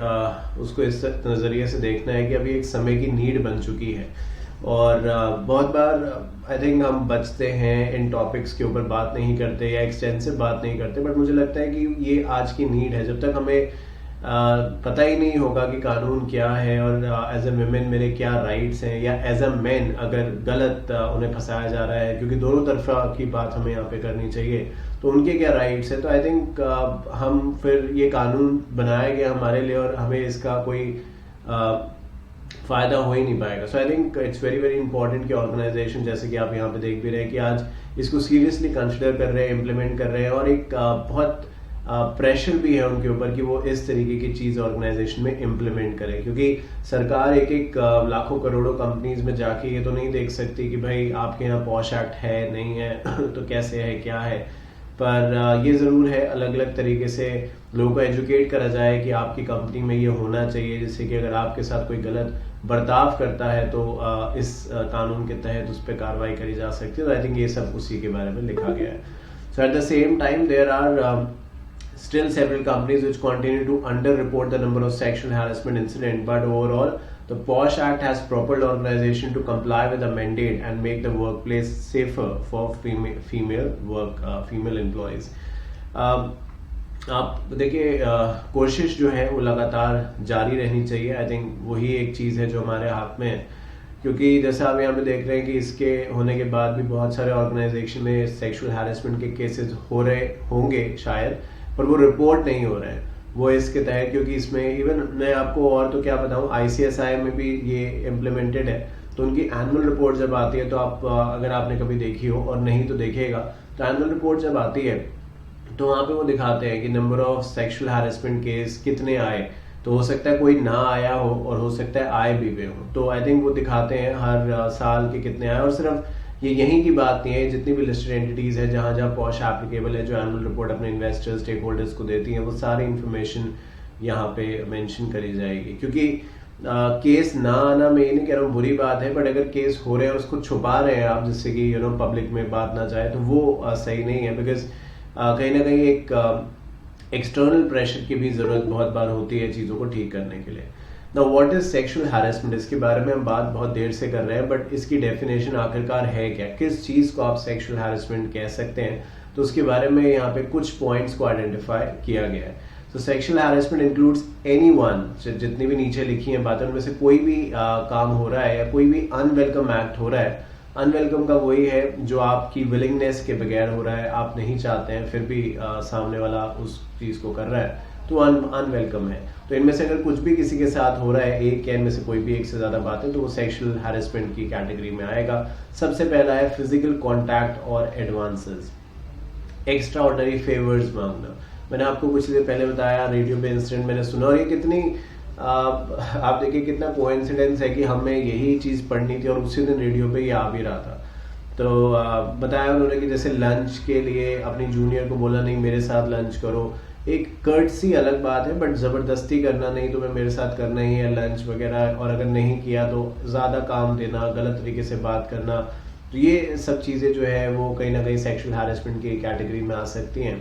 उसको इस नज़रिए से देखना है कि अभी एक समय की नीड बन चुकी है। और बहुत बार आई थिंक हम बचते हैं, इन टॉपिक्स के ऊपर बात नहीं करते या एक्सटेंसिव बात नहीं करते, बट मुझे लगता है कि ये आज की नीड है। जब तक हमें पता ही नहीं होगा कि कानून क्या है और एज ए वुमेन मेरे क्या राइट्स हैं, या एज अ मैन अगर गलत उन्हें फंसाया जा रहा है, क्योंकि दोनों तरफा की बात हमें यहाँ पे करनी चाहिए, तो उनके क्या राइट्स है। तो आई थिंक हम फिर ये कानून बनाया गया हमारे लिए और हमें इसका कोई फायदा हो ही नहीं पाएगा। So I think it's very very important कि ऑर्गेनाइजेशन, जैसे कि आप यहाँ पे देख भी रहे हैं, कि आज इसको सीरियसली कंसिडर कर रहे हैं, इम्प्लीमेंट कर रहे हैं, और एक बहुत प्रेशर भी है उनके ऊपर कि वो इस तरीके की चीज़ ऑर्गेनाइजेशन में इम्प्लीमेंट करें, क्योंकि सरकार एक लाखों करोड़ों कंपनीज में जाके ये तो नहीं देख सकती कि भाई आपके यहाँ पॉश एक्ट है नहीं है तो कैसे है क्या है। पर ये ज़रूर है अलग अलग तरीके से लोगों को एजुकेट करा जाए कि आपकी कंपनी में ये होना चाहिए, जिससे कि अगर आपके साथ कोई गलत बर्ताव करता है तो इस कानून के तहत उस पर कार्रवाई करी जा सकती है। तो आई थिंक ये सब उसी के बारे में लिखा गया है। So at the same time there are still several companies which continue to underreport the number of sexual harassment incidents, but overall the POSH Act has propelled organization to comply with the mandate and make the workplace safer for female employees. आप देखिए कोशिश जो है वो लगातार जारी रहनी चाहिए। आई थिंक वही एक चीज़ है जो हमारे हाथ में है, क्योंकि जैसे आप यहाँ पे देख रहे हैं कि इसके होने के बाद भी बहुत सारे ऑर्गेनाइजेशन में सेक्सुअल हैरेसमेंट के केसेस हो रहे होंगे शायद, पर वो रिपोर्ट नहीं हो रहे हैं वो इसके तहत, क्योंकि इसमें इवन मैं आपको और तो क्या बताऊं, ICSI में भी ये इम्प्लीमेंटेड है। तो उनकी एनुअल रिपोर्ट जब आती है तो आप अगर आपने कभी देखी हो और नहीं तो देखेगा, तो एनुअल रिपोर्ट जब आती है तो वहाँ पे वो दिखाते हैं कि number of sexual harassment case कितने आए। तो हो सकता है कोई ना आया हो और हो सकता है आए भी हुए हो। तो आई थिंक वो दिखाते हैं हर साल के कितने आए। और सिर्फ ये यहीं की बात नहीं है, जितनी भी लिस्टेड एंटिटीज है जहाँ जहाँ पॉश एप्लीकेबल है, जो एनुअल रिपोर्ट अपने इन्वेस्टर्स स्टेक होल्डर्स को देती है, वो सारी इंफॉर्मेशन यहाँ पे मेंशन करी जाएगी। क्योंकि केस ना आना मैं ये नहीं कह रहा हूँ बुरी बात है, बट अगर केस हो रहे हैं और उसको छुपा रहे हैं आप, जिससे कि पब्लिक में बात ना जाए, तो वो सही नहीं है। बिकॉज कहीं ना कहीं एक एक्सटर्नल प्रेशर की भी जरूरत बहुत बार होती है चीज़ों को ठीक करने के लिए। Now what is sexual harassment, इसके बारे में हम बात बहुत देर से कर रहे हैं, बट इसकी डेफिनेशन आखिरकार है क्या, किस चीज़ को आप सेक्सुअल हैरेसमेंट कह सकते हैं, तो उसके बारे में यहाँ पे कुछ पॉइंट्स को आइडेंटिफाई किया गया है। तो सेक्सुअल हैरेसमेंट इंक्लूड्स एनीवन, जितनी भी नीचे लिखी हैं बातें उनमें से कोई भी काम हो रहा है या कोई भी अनवेलकम एक्ट हो रहा है। अनवेलकम का वही है जो आपकी विलिंगनेस के बगैर हो रहा है, आप नहीं चाहते हैं फिर भी सामने वाला उस चीज को कर रहा है, तो अनवेलकम है। तो इनमें से अगर कुछ भी किसी के साथ हो रहा है, एक या इनमें से कोई भी एक से ज्यादा बातें, तो वो सेक्सुअल हैरेसमेंट की कैटेगरी में आएगा। सबसे पहला है फिजिकल कॉन्टैक्ट और एडवांसेस, एक्स्ट्रा ऑर्डिनरी फेवर्स मांगना। मैंने आपको कुछ देर पहले बताया रेडियो पे इंसिडेंट मैंने सुना, और ये कितनी आप देखिए कितना कोइंसिडेंस है कि हमें यही चीज पढ़नी थी और उसी दिन रेडियो पे ये आ भी रहा था। तो बताया उन्होंने कि जैसे लंच के लिए अपनी जूनियर को बोला नहीं मेरे साथ लंच करो, एक कर्टसी अलग बात है, बट जबरदस्ती करना नहीं तुम्हें मेरे साथ करना ही है लंच वगैरह, और अगर नहीं किया तो ज्यादा काम देना, गलत तरीके से बात करना, तो ये सब चीजें जो है वो कहीं ना कहीं सेक्सुअल हैरेसमेंट की कैटेगरी में आ सकती हैं।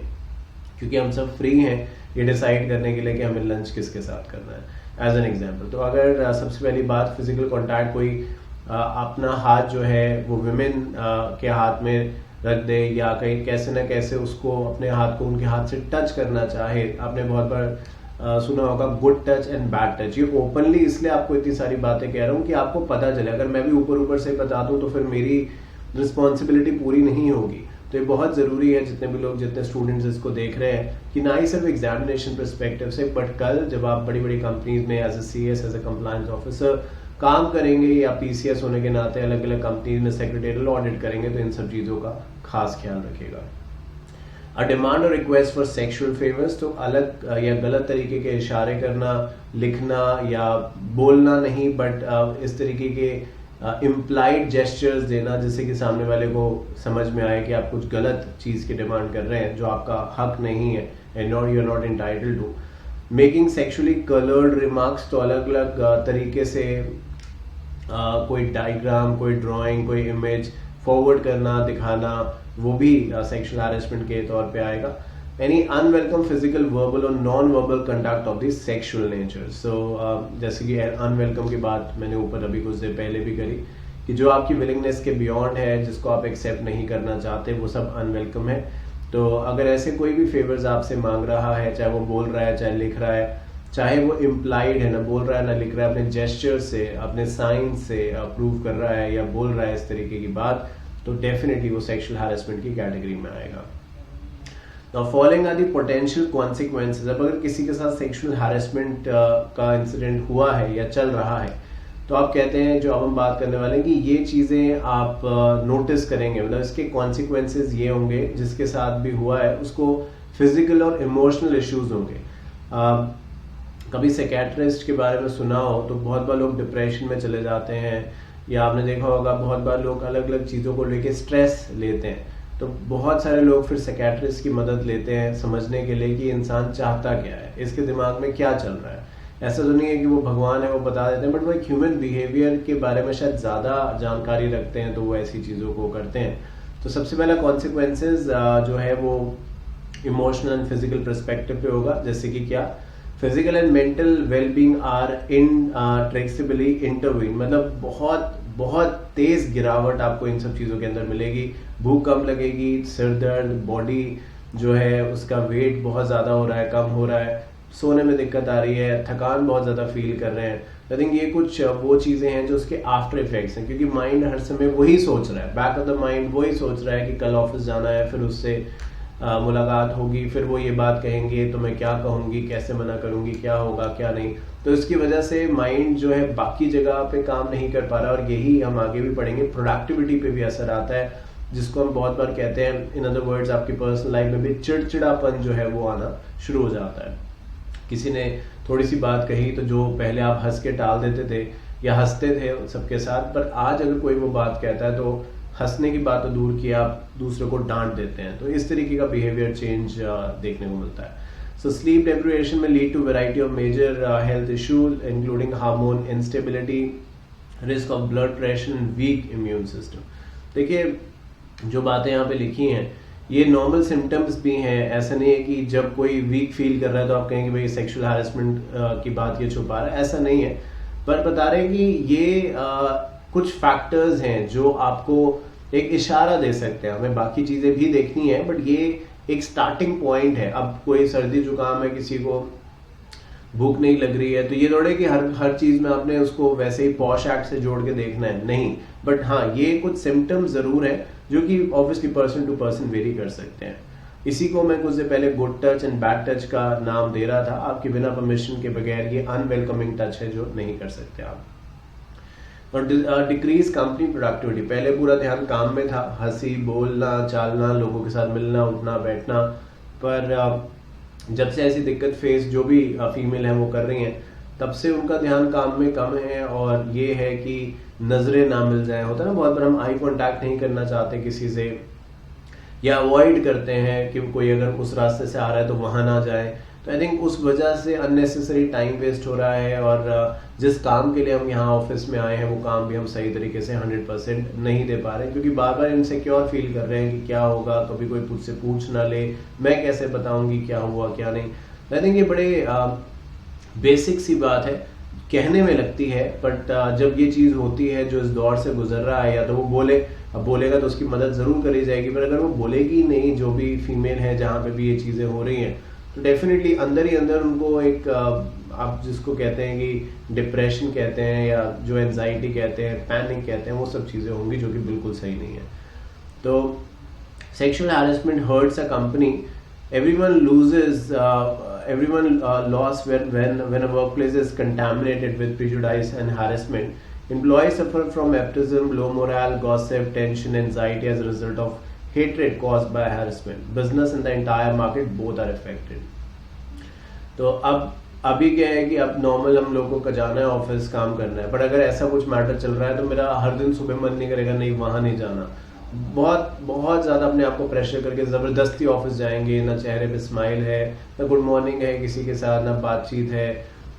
क्योंकि हम सब फ्री हैं ये डिसाइड करने के लिए कि हमें लंच किसके साथ करना है, एज एन एग्जाम्पल। तो अगर सबसे पहली बात फिजिकल कॉन्टैक्ट, कोई अपना हाथ जो है वो विमेन के हाथ में रख दे, या कहीं कैसे ना कैसे उसको अपने हाथ को उनके हाथ से टच करना चाहे। आपने बहुत बार सुना होगा good touch and bad touch. ये ओपनली इसलिए आपको इतनी सारी बातें कह रहा हूँ कि आपको पता चले। अगर मैं भी ऊपर ऊपर से बता दूं तो फिर मेरी रिस्पॉन्सिबिलिटी पूरी नहीं होगी। तो ये बहुत जरूरी है, जितने भी लोग, जितने स्टूडेंट्स इसको देख रहे हैं, कि ना ही सिर्फ एग्जामिनेशन परस्पेक्टिव से, बट कल जब आप बड़ी बड़ी कंपनीज में as a CS, as a compliance officer काम करेंगे, या PCS होने के नाते अलग अलग कंपनीज में सेक्रेटरियल ऑडिट करेंगे, तो इन सब चीजों का खास ख्याल रखेगा। अ डिमांड और रिक्वेस्ट फॉर सेक्सुअल फेवर्स, तो अलग या गलत तरीके के इशारे करना, लिखना या बोलना नहीं, बट इस तरीके के इम्प्लाइड जेस्चर्स देना जिससे कि सामने वाले को समझ में आए कि आप कुछ गलत चीज की डिमांड कर रहे हैं जो आपका हक नहीं है, and not you are not entitled to. Making sexually coloured remarks, तो अलग अलग तरीके से कोई डायग्राम, कोई ड्राइंग, कोई इमेज फॉरवर्ड करना, दिखाना, वो भी सेक्सुअल हैरेसमेंट के तौर पे आएगा। एनी अनवेलकम फिजिकल, वर्बल और non verbal conduct of the sexual nature. So जैसे कि अनवेलकम की बात मैंने ऊपर अभी कुछ देर पहले भी करी, कि जो आपकी विलिंगनेस के बियॉन्ड है, जिसको आप एक्सेप्ट नहीं करना चाहते, वो सब अनवेलकम है। तो अगर ऐसे कोई भी फेवर्स आपसे मांग रहा है, चाहे वो बोल रहा है, चाहे लिख रहा है, चाहे वो इम्प्लाइड है, ना बोल रहा है ना लिख रहा है, अपने जेस्चर से, अपने साइन से प्रूव कर रहा है या बोल रहा है इस तरीके की बात, तो डेफिनेटली वो सेक्सुअल हैरेसमेंट की कैटेगरी में आएगा। Following are the potential consequences, अब अगर किसी के साथ सेक्सुअल हैरेसमेंट का इंसिडेंट हुआ है या चल रहा है, तो आप कहते हैं, जो अब हम बात करने वाले हैं, कि ये चीजें आप नोटिस करेंगे, मतलब इसके कॉन्सिक्वेंसेज ये होंगे, जिसके साथ भी हुआ है उसको फिजिकल और इमोशनल इश्यूज होंगे। कभी साइकियाट्रिस्ट के बारे में सुना हो तो बहुत बार लोग डिप्रेशन में चले जाते हैं, या आपने देखा होगा बहुत बार लोग अलग अलग चीजों को लेके स्ट्रेस लेते हैं। तो बहुत सारे लोग फिर साइकियाट्रिस्ट की मदद लेते हैं समझने के लिए कि इंसान चाहता क्या है, इसके दिमाग में क्या चल रहा है। ऐसा तो नहीं है कि वो भगवान है, वो बता देते हैं, बट वो एक ह्यूमन बिहेवियर के बारे में शायद ज्यादा जानकारी रखते हैं, तो वो ऐसी चीजों को करते हैं। तो सबसे पहला कॉन्सिक्वेंसेज जो है वो इमोशनल एंड फिजिकल पर्सपेक्टिव पे होगा, जैसे कि क्या, physical and mental wellbeing are inextricably intertwine, मतलब बहुत बहुत तेज गिरावट आपको इन सब चीजों के अंदर मिलेगी। भूख कम लगेगी, सिर दर्द, बॉडी जो है उसका वेट बहुत ज्यादा हो रहा है, कम हो रहा है, सोने में दिक्कत आ रही है, थकान बहुत ज्यादा फील कर रहे हैं, आई थिंक ये कुछ वो चीज़ें हैं जो उसके आफ्टर इफेक्ट्स हैं, क्योंकि माइंड हर समय वही सोच रहा है, बैक ऑफ द माइंड वही सोच रहा है कि कल ऑफिस जाना है, फिर उससे मुलाकात होगी, फिर वो ये बात कहेंगे तो मैं क्या कहूँगी, कैसे मना करूँगी, क्या होगा क्या नहीं। तो इसकी वजह से माइंड जो है बाकी जगह पे काम नहीं कर पा रहा, और यही हम आगे भी पढ़ेंगे, प्रोडक्टिविटी पे भी असर आता है, जिसको हम बहुत बार कहते हैं इन अदर वर्ड्स आपकी पर्सनल लाइफ में भी चिड़चिड़ापन जो है वो आना शुरू हो जाता है। किसी ने थोड़ी सी बात कही तो जो पहले आप हंस के टाल देते थे या हंसते थे सबके साथ, पर आज अगर कोई वो बात कहता है तो हंसने की बात तो दूर की आप दूसरे को डांट देते हैं। तो इस तरीके का बिहेवियर चेंज देखने को मिलता है। सो स्लीप डेप्रिवेशन में lead to variety of major health issues including hormone instability, risk of blood pressure and weak immune system. देखिए जो बातें यहाँ पे लिखी हैं ये नॉर्मल सिम्टम्स भी हैं, ऐसा नहीं है कि जब कोई वीक फील कर रहा है तो आप कहेंगे भाई सेक्सुअल हैरेसमेंट की बात ये छुपा रहा है, ऐसा नहीं है। पर बता रहे हैं कि ये कुछ फैक्टर्स हैं जो आपको एक इशारा दे सकते हैं, हमें बाकी चीजें भी देखनी है बट ये एक स्टार्टिंग पॉइंट है। अब कोई सर्दी जुकाम है, किसी को भूख नहीं लग रही है, तो ये थोड़े कि हर चीज में आपने उसको वैसे ही पॉश एक्ट से जोड़ के देखना है, नहीं। बट हाँ ये कुछ सिम्टम्स जरूर है जो कि obviously person to person vary कर सकते हैं। इसी को मैं कुछ देर पहले good touch and bad touch का नाम दे रहा था, आपके बिना परमिशन के बगैर ये अनवेलकमिंग टच है जो नहीं कर सकते आप। और डिक्रीज कंपनी प्रोडक्टिविटी, पहले पूरा ध्यान काम में था, हंसी बोलना चालना, लोगों के साथ मिलना उठना बैठना, पर जब से ऐसी दिक्कत फेस जो भी फीमेल है वो कर रही हैं, तब से उनका ध्यान काम में कम है। और ये है कि नजरें ना मिल जाए, होता है ना बहुत बार हम आई कांटेक्ट नहीं करना चाहते किसी से, या अवॉइड करते हैं कि कोई अगर उस रास्ते से आ रहा है तो वहां ना जाए। तो आई थिंक उस वजह से अननेसेसरी टाइम वेस्ट हो रहा है, और जिस काम के लिए हम यहाँ ऑफिस में आए हैं वो काम भी हम सही तरीके से 100% नहीं दे पा रहे हैं, क्योंकि बार बार इनसिक्योर फील कर रहे हैं कि क्या होगा, कभी कोई मुझसे पूछ ना ले, मैं कैसे बताऊंगी क्या हुआ क्या नहीं। आई थिंक ये बड़े बेसिक सी बात है, कहने में लगती है, बट जब ये चीज होती है जो इस दौर से गुजर रहा है, या तो वो बोले, अब बोलेगा तो उसकी मदद जरूर करी जाएगी, पर अगर वो बोलेगी नहीं, जो भी फीमेल है जहाँ पे भी ये चीजें हो रही हैं, तो डेफिनेटली अंदर ही अंदर उनको एक आप जिसको कहते हैं कि डिप्रेशन कहते हैं, या जो एंजाइटी कहते हैं, पैनिक कहते हैं, वो सब चीजें होंगी जो कि बिल्कुल सही नहीं है। तो sexual harassment hurts a company, everyone loses everyone lost when a workplace is contaminated with prejudice and harassment. Employees suffer from absenteeism, low morale, gossip, tension, anxiety as a result of hatred caused by harassment. Business and the entire market both are affected. तो अब अभी क्या है कि अब normal हम लोगों का जाना है ऑफिस, काम करना है, बट अगर ऐसा कुछ मैटर चल रहा है तो मेरा हर दिन सुबह मन नहीं करेगा नहीं वहां नहीं जाना, बहुत बहुत ज्यादा अपने आप को प्रेशर करके जबरदस्ती ऑफिस जाएंगे, ना चेहरे पे स्माइल है, ना गुड मॉर्निंग है किसी के साथ, ना बातचीत है।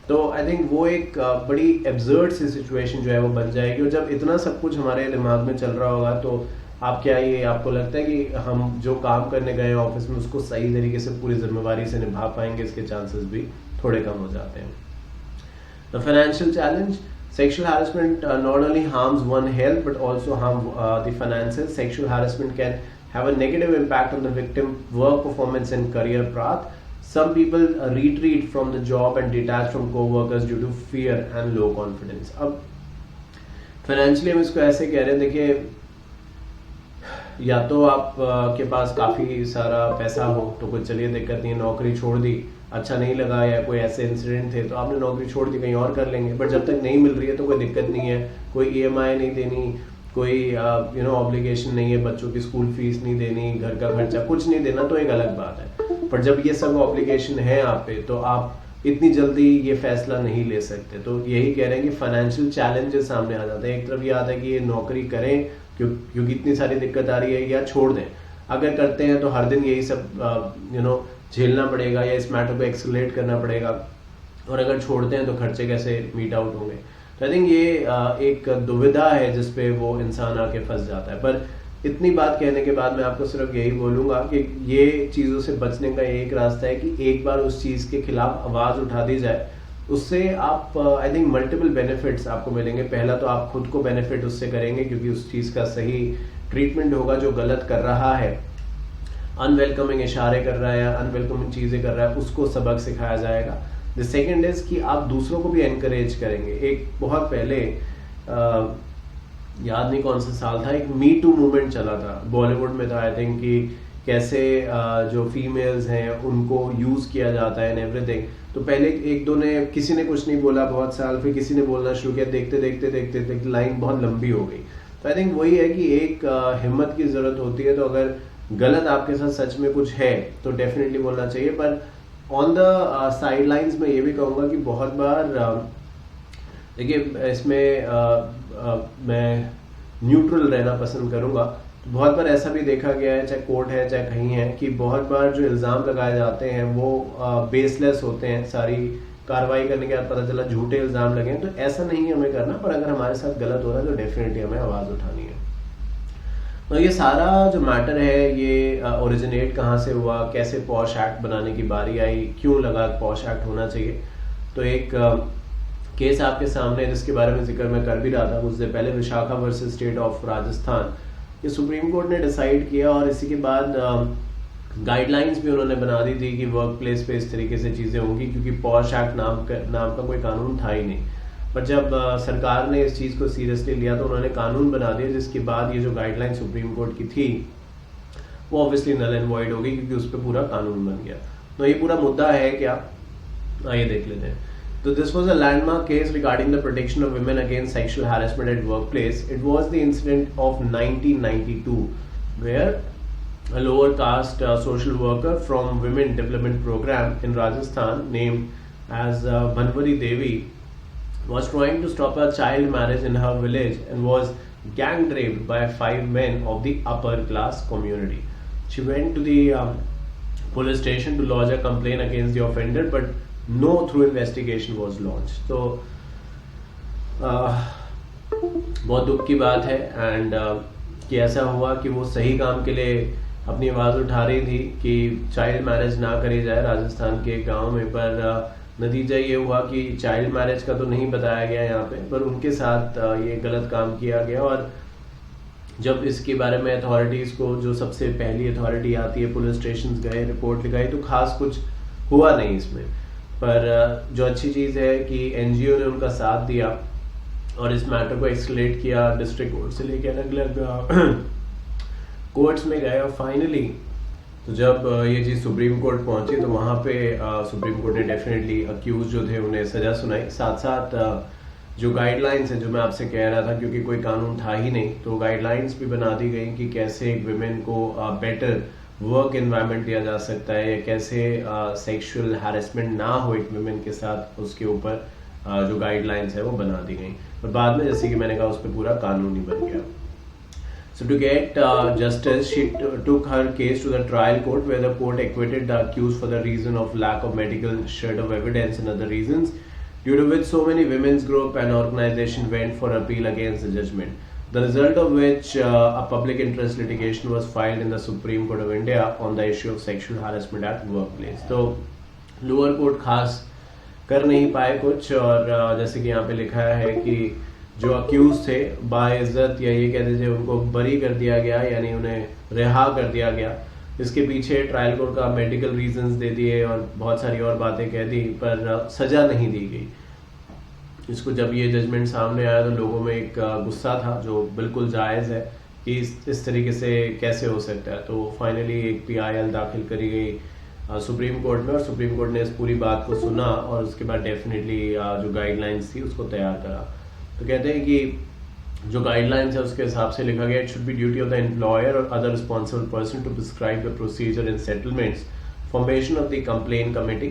तो आई थिंक वो एक बड़ी एब्सर्ड सी सिचुएशन जो है वो बन जाएगी। और जब इतना सब कुछ हमारे दिमाग में चल रहा होगा तो आप क्या ये आपको लगता है कि हम जो काम करने गए ऑफिस में उसको सही तरीके से पूरी जिम्मेवारी से निभा पाएंगे? इसके चांसेस भी थोड़े कम हो जाते हैं। The financial challenge, sexual harassment not only harms one health but also harm the finances. Sexual harassment can have a negative impact on the victim work performance and career path. Some people retreat from the job and detach from co-workers due to fear and low confidence. अब financially हम इसको ऐसे कह रहे हैं, देखिए या तो आप के पास काफी सारा पैसा हो तो कुछ चलिए दिक्कत नहीं है, नौकरी छोड़ दी, अच्छा नहीं लगा या कोई ऐसे इंसिडेंट थे तो आपने नौकरी छोड़ दी, कहीं और कर लेंगे। बट जब तक नहीं मिल रही है तो कोई दिक्कत नहीं है, कोई EMI नहीं देनी, कोई ऑब्लिगेशन नहीं है, बच्चों की स्कूल फीस नहीं देनी, घर का खर्चा कुछ नहीं देना, तो एक अलग बात है। पर जब ये सब ऑब्लिगेशन है आप पे तो आप इतनी जल्दी ये फैसला नहीं ले सकते। तो यही कह रहे हैं कि फाइनेंशियल चैलेंजेस सामने आ जाते हैं। एक तरफ ये आता है कि ये नौकरी करें क्योंकि इतनी सारी दिक्कत आ रही है, या छोड़ दें। अगर करते हैं तो हर दिन यही सब झेलना पड़ेगा या इस मैटर को एक्सेलरेट करना पड़ेगा, और अगर छोड़ते हैं तो खर्चे कैसे मीट आउट होंगे। तो आई थिंक ये एक दुविधा है जिसपे वो इंसान आके फंस जाता है। पर इतनी बात कहने के बाद मैं आपको सिर्फ यही बोलूंगा कि ये चीजों से बचने का एक रास्ता है कि एक बार उस चीज के खिलाफ आवाज उठा दी जाए, उससे आप आई थिंक मल्टीपल बेनिफिट्स आपको मिलेंगे। पहला तो आप खुद को बेनिफिट उससे करेंगे क्योंकि उस चीज का सही ट्रीटमेंट होगा। जो गलत कर रहा है, अनवेलकमिंग इशारे कर रहा है या अनवेलकमिंग चीजें कर रहा है, उसको सबक सिखाया जाएगा। द सेकेंड इज कि आप दूसरों को भी एनकरेज करेंगे। एक बहुत पहले याद नहीं कौन सा साल था, एक मी टू मूवमेंट चला था, बॉलीवुड में था आई थिंक, कि कैसे जो फीमेल्स हैं उनको यूज किया जाता है एंड एवरीथिंग। तो पहले एक दो ने, किसी ने कुछ नहीं बोला बहुत साल, फिर किसी ने बोलना शुरू किया, देखते देखते देखते देखते लाइन बहुत लंबी हो गई। तो आई थिंक वही है कि एक हिम्मत की जरूरत होती है। तो अगर गलत आपके साथ सच में कुछ है तो डेफिनेटली बोलना चाहिए, पर ऑन द साइड लाइन्स में ये भी कहूँगा कि बहुत बार देखिए इसमें मैं न्यूट्रल रहना पसंद करूँगा। बहुत बार ऐसा भी देखा गया है, चाहे कोर्ट है चाहे कहीं है, कि बहुत बार जो इल्ज़ाम लगाए जाते हैं वो बेसलेस होते हैं। सारी कार्रवाई करने के बाद पता चला झूठे इल्ज़ाम लगे हैं। तो ऐसा नहीं हमें करना, पर अगर हमारे साथ गलत हो रहा है तो डेफिनेटली हमें आवाज़ उठानी है। तो ये सारा जो मैटर है ये ओरिजिनेट कहाँ से हुआ, कैसे पॉश एक्ट बनाने की बारी आई, क्यों लगा पॉश एक्ट होना चाहिए। तो एक केस आपके सामने जिसके बारे में जिक्र मैं कर भी रहा था कुछ देर पहले, Vishakha versus state of Rajasthan. ये सुप्रीम कोर्ट ने डिसाइड किया और इसी के बाद गाइडलाइंस भी उन्होंने बना दी थी कि वर्क प्लेस पे इस तरीके से चीज़ें होंगी, क्योंकि पॉश एक्ट नाम का कोई कानून था ही नहीं। पर जब सरकार ने इस चीज़ को सीरियसली लिया तो उन्होंने कानून बना दिया, जिसके बाद ये जो गाइडलाइन सुप्रीम कोर्ट की थी वो ऑब्वियसली नल एंड वॉइड हो गई, क्योंकि उस पर पूरा कानून बन गया। तो ये पूरा मुद्दा है क्या, आइए देख लेते हैं। So this was a landmark case regarding the protection of women against sexual harassment at workplace. It was the incident of 1992 where a lower caste social worker from Women Development Program in Rajasthan named as Banwari Devi was trying to stop a child marriage in her village and was gang raped by 5 men of the upper class community. She went to the police station to lodge a complaint against the offender, but no through investigation was launched. तो बहुत दुख की बात है and कि ऐसा हुआ कि वो सही काम के लिए अपनी आवाज़ उठा रही थी कि चाइल्ड मैरिज ना करी जाए राजस्थान के गांव में, पर नतीजा ये हुआ कि चाइल्ड मैरिज का तो नहीं बताया गया यहाँ पे, पर उनके साथ ये गलत काम किया गया। और जब इसके बारे में अथॉरिटीज़ को, जो सबसे पहली अथॉरिटी आती है, पुलिस स्टेशन गए, रिपोर्ट लिखाई, तो खास कुछ हुआ नहीं इसमें। पर जो अच्छी चीज़ है कि एनजीओ ने उनका साथ दिया और इस मैटर को एक्सलेट किया, डिस्ट्रिक्ट कोर्ट से लेकर अलग अलग कोर्ट्स में गए, और फाइनली तो जब ये चीज़ सुप्रीम कोर्ट पहुंची तो वहाँ पे सुप्रीम कोर्ट ने डेफिनेटली अक्यूज जो थे उन्हें सज़ा सुनाई। साथ साथ जो गाइडलाइंस है, जो मैं आपसे कह रहा था, क्योंकि कोई कानून था ही नहीं, तो गाइडलाइंस भी बना दी गई कि कैसे एक विमेन को बेटर वर्क एनवायरनमेंट दिया जा सकता है, या कैसे सेक्सुअल हैरेसमेंट ना हो एक वुमेन के साथ, उसके ऊपर जो गाइडलाइंस है वो बना दी गई। पर बाद में जैसे कि मैंने कहा उस पर पूरा कानून ही बन गया। So to get justice, she took her case to the trial court, where the court acquitted the accused for the reason of lack of medical shred of evidence and other reasons, due to which so many women's group and organization went for appeal against the judgment. The result of which a public interest litigation was filed in the Supreme Court of India on the issue of sexual harassment at workplace. तो lower court खास कर नहीं पाए कुछ, और जैसे कि यहाँ पे लिखा है कि जो अक्यूज थे बाइज्जत, या ये कहते थे उनको बरी कर दिया गया, यानी उन्हें रिहा कर दिया गया। इसके पीछे ट्रायल कोर्ट का मेडिकल रीजंस दे दिए और बहुत सारी और बातें कह दी, पर सजा नहीं दी गई। इसको जब ये जजमेंट सामने आया तो लोगों में एक गुस्सा था, जो बिल्कुल जायज़ है कि इस तरीके से कैसे हो सकता है। तो फाइनली एक PIL दाखिल करी गई सुप्रीम कोर्ट में, और सुप्रीम कोर्ट ने इस पूरी बात को सुना और उसके बाद डेफिनेटली जो गाइडलाइंस थी उसको तैयार करा। तो कहते हैं कि जो गाइडलाइंस है उसके हिसाब से लिखा गया, it should be duty of the employer और other responsible person to prescribe the procedure in settlements, formation of the complaint committee.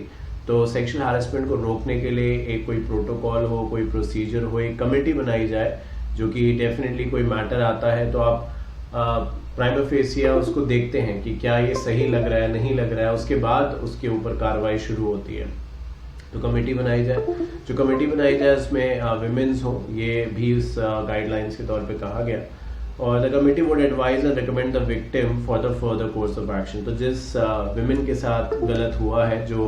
तो सेक्सुअल हैरेसमेंट को रोकने के लिए एक कोई प्रोटोकॉल हो, कोई प्रोसीजर हो, एक कमेटी बनाई जाए, जो कि डेफिनेटली कोई मैटर आता है तो आप प्राइमा फेसिया उसको देखते हैं कि क्या ये सही लग रहा है, नहीं लग रहा है, उसके बाद उसके ऊपर कार्रवाई शुरू होती है। तो कमेटी बनाई जाए, जो कमेटी बनाई जाए उसमें विमेंस हो, ये भी उस गाइडलाइंस के तौर पे कहा गया। और the committee would advise and recommend the victim for the further course of action. तो जिस विमेन के साथ गलत हुआ है, जो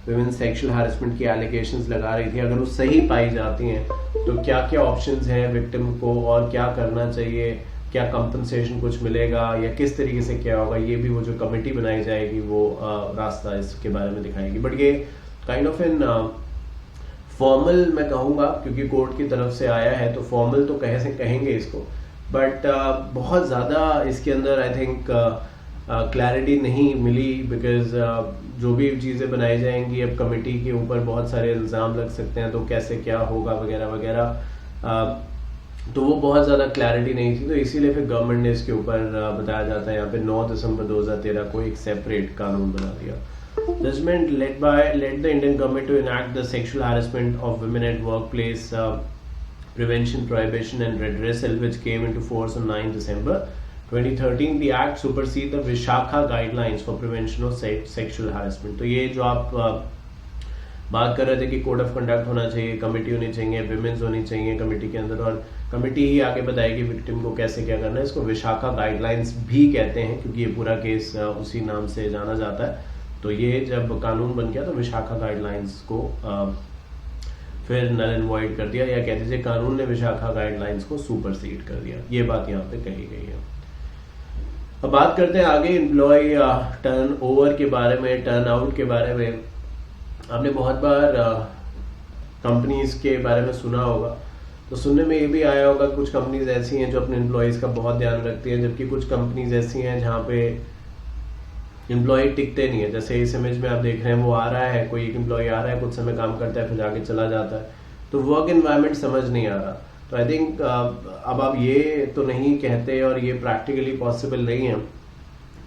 विमेन सेक्सुअल हैरेसमेंट की एलिगेशंस लगा रही थी, अगर वो सही पाई जाती हैं तो क्या क्या ऑप्शंस हैं विक्टिम को, और क्या करना चाहिए, क्या कंपनसेशन कुछ मिलेगा या किस तरीके से क्या होगा, ये भी वो जो कमेटी बनाई जाएगी वो रास्ता इसके बारे में दिखाएगी। बट ये काइंड ऑफ एन फॉर्मल मैं कहूँगा, क्योंकि कोर्ट की तरफ से आया है तो फॉर्मल तो कहेंगे इसको, बट बहुत ज़्यादा इसके अंदर आई थिंक क्लैरिटी नहीं मिली, बिकॉज जो भी चीज़ें बनाई जाएंगी अब कमेटी के ऊपर बहुत सारे इल्ज़ाम लग सकते हैं, तो कैसे क्या होगा वगैरह वगैरह, तो वो बहुत ज़्यादा क्लैरिटी नहीं थी, तो इसीलिए फिर गवर्नमेंट ने इसके ऊपर बताया जाता है यहाँ पे 9 दिसंबर 2013 को एक सेपरेट कानून बना दिया। Judgment led the Indian government to enact the Sexual Harassment of Women at Workplace Prevention, Prohibition and Redressal, which came into force on 9 December 2013. The act supersedes the Vishakha guidelines for prevention of sexual harassment. तो ये जो आप बात कर रहे थे कि code of conduct होना चाहिए, कमेटी होनी चाहिए, विमेंस होनी चाहिए कमेटी के अंदर, और कमेटी ही आगे बताएगी विक्टिम को कैसे क्या करना है, इसको विशाखा गाइडलाइंस भी कहते हैं क्योंकि ये पूरा केस उसी नाम से जाना जाता है। तो ये जब कानून बन गया तो विशाखा गाइडलाइंस को फिर नल एंड वॉइड कर दिया, या कह दीजिए कानून ने विशाखा गाइडलाइंस को सुपरसीड कर दिया, ये बात यहाँ पे कही गई है। अब बात करते हैं आगे एम्प्लॉय टर्न ओवर के बारे में, टर्न आउट के बारे में। आपने बहुत बार कंपनीज के बारे में सुना होगा, तो सुनने में ये भी आया होगा कुछ कंपनीज ऐसी हैं जो अपने एम्प्लॉयज़ का बहुत ध्यान रखती हैं, जबकि कुछ कंपनीज ऐसी हैं जहाँ पे एम्प्लॉय टिकते नहीं है। जैसे इस इमेज में आप देख रहे हैं, वो आ रहा है, कोई एक एम्प्लॉय आ रहा है, कुछ समय काम करता है, फिर आगे चला जाता है, तो वर्क एनवायरनमेंट समझ नहीं आ रहा। तो आई थिंक अब आप ये तो नहीं कहते और ये प्रैक्टिकली पॉसिबल नहीं है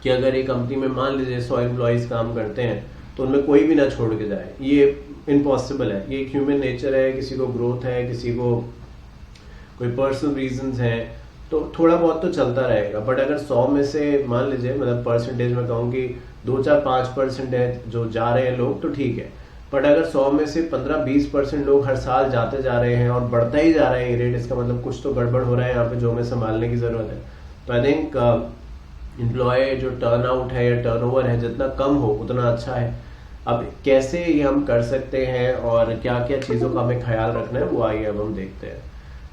कि अगर एक कंपनी में मान लीजिए 100 एम्प्लॉयज़ काम करते हैं तो उनमें कोई भी ना छोड़ के जाए, ये इम्पॉसिबल है। ये एक ह्यूमन नेचर है, किसी को ग्रोथ है, किसी को कोई पर्सनल रीजंस हैं, तो थोड़ा बहुत तो चलता रहेगा। बट अगर 100 में से मान लीजिए, मतलब परसेंटेज में कहूँ कि 2-4-5% है जो जा रहे हैं लोग, तो ठीक है। बट अगर 100 में से 15-20% लोग हर साल जाते जा रहे हैं और बढ़ता ही जा रहा है ये रेट, इसका मतलब कुछ तो गड़बड़ हो रहा है यहाँ पे जो हमें संभालने की जरूरत है। तो आई थिंक एम्प्लॉय जो टर्न आउट है या टर्न ओवर है, जितना कम हो उतना अच्छा है। अब कैसे ये हम कर सकते हैं और क्या क्या चीज़ों का हमें ख्याल रखना है, वो आइए अब हम देखते हैं।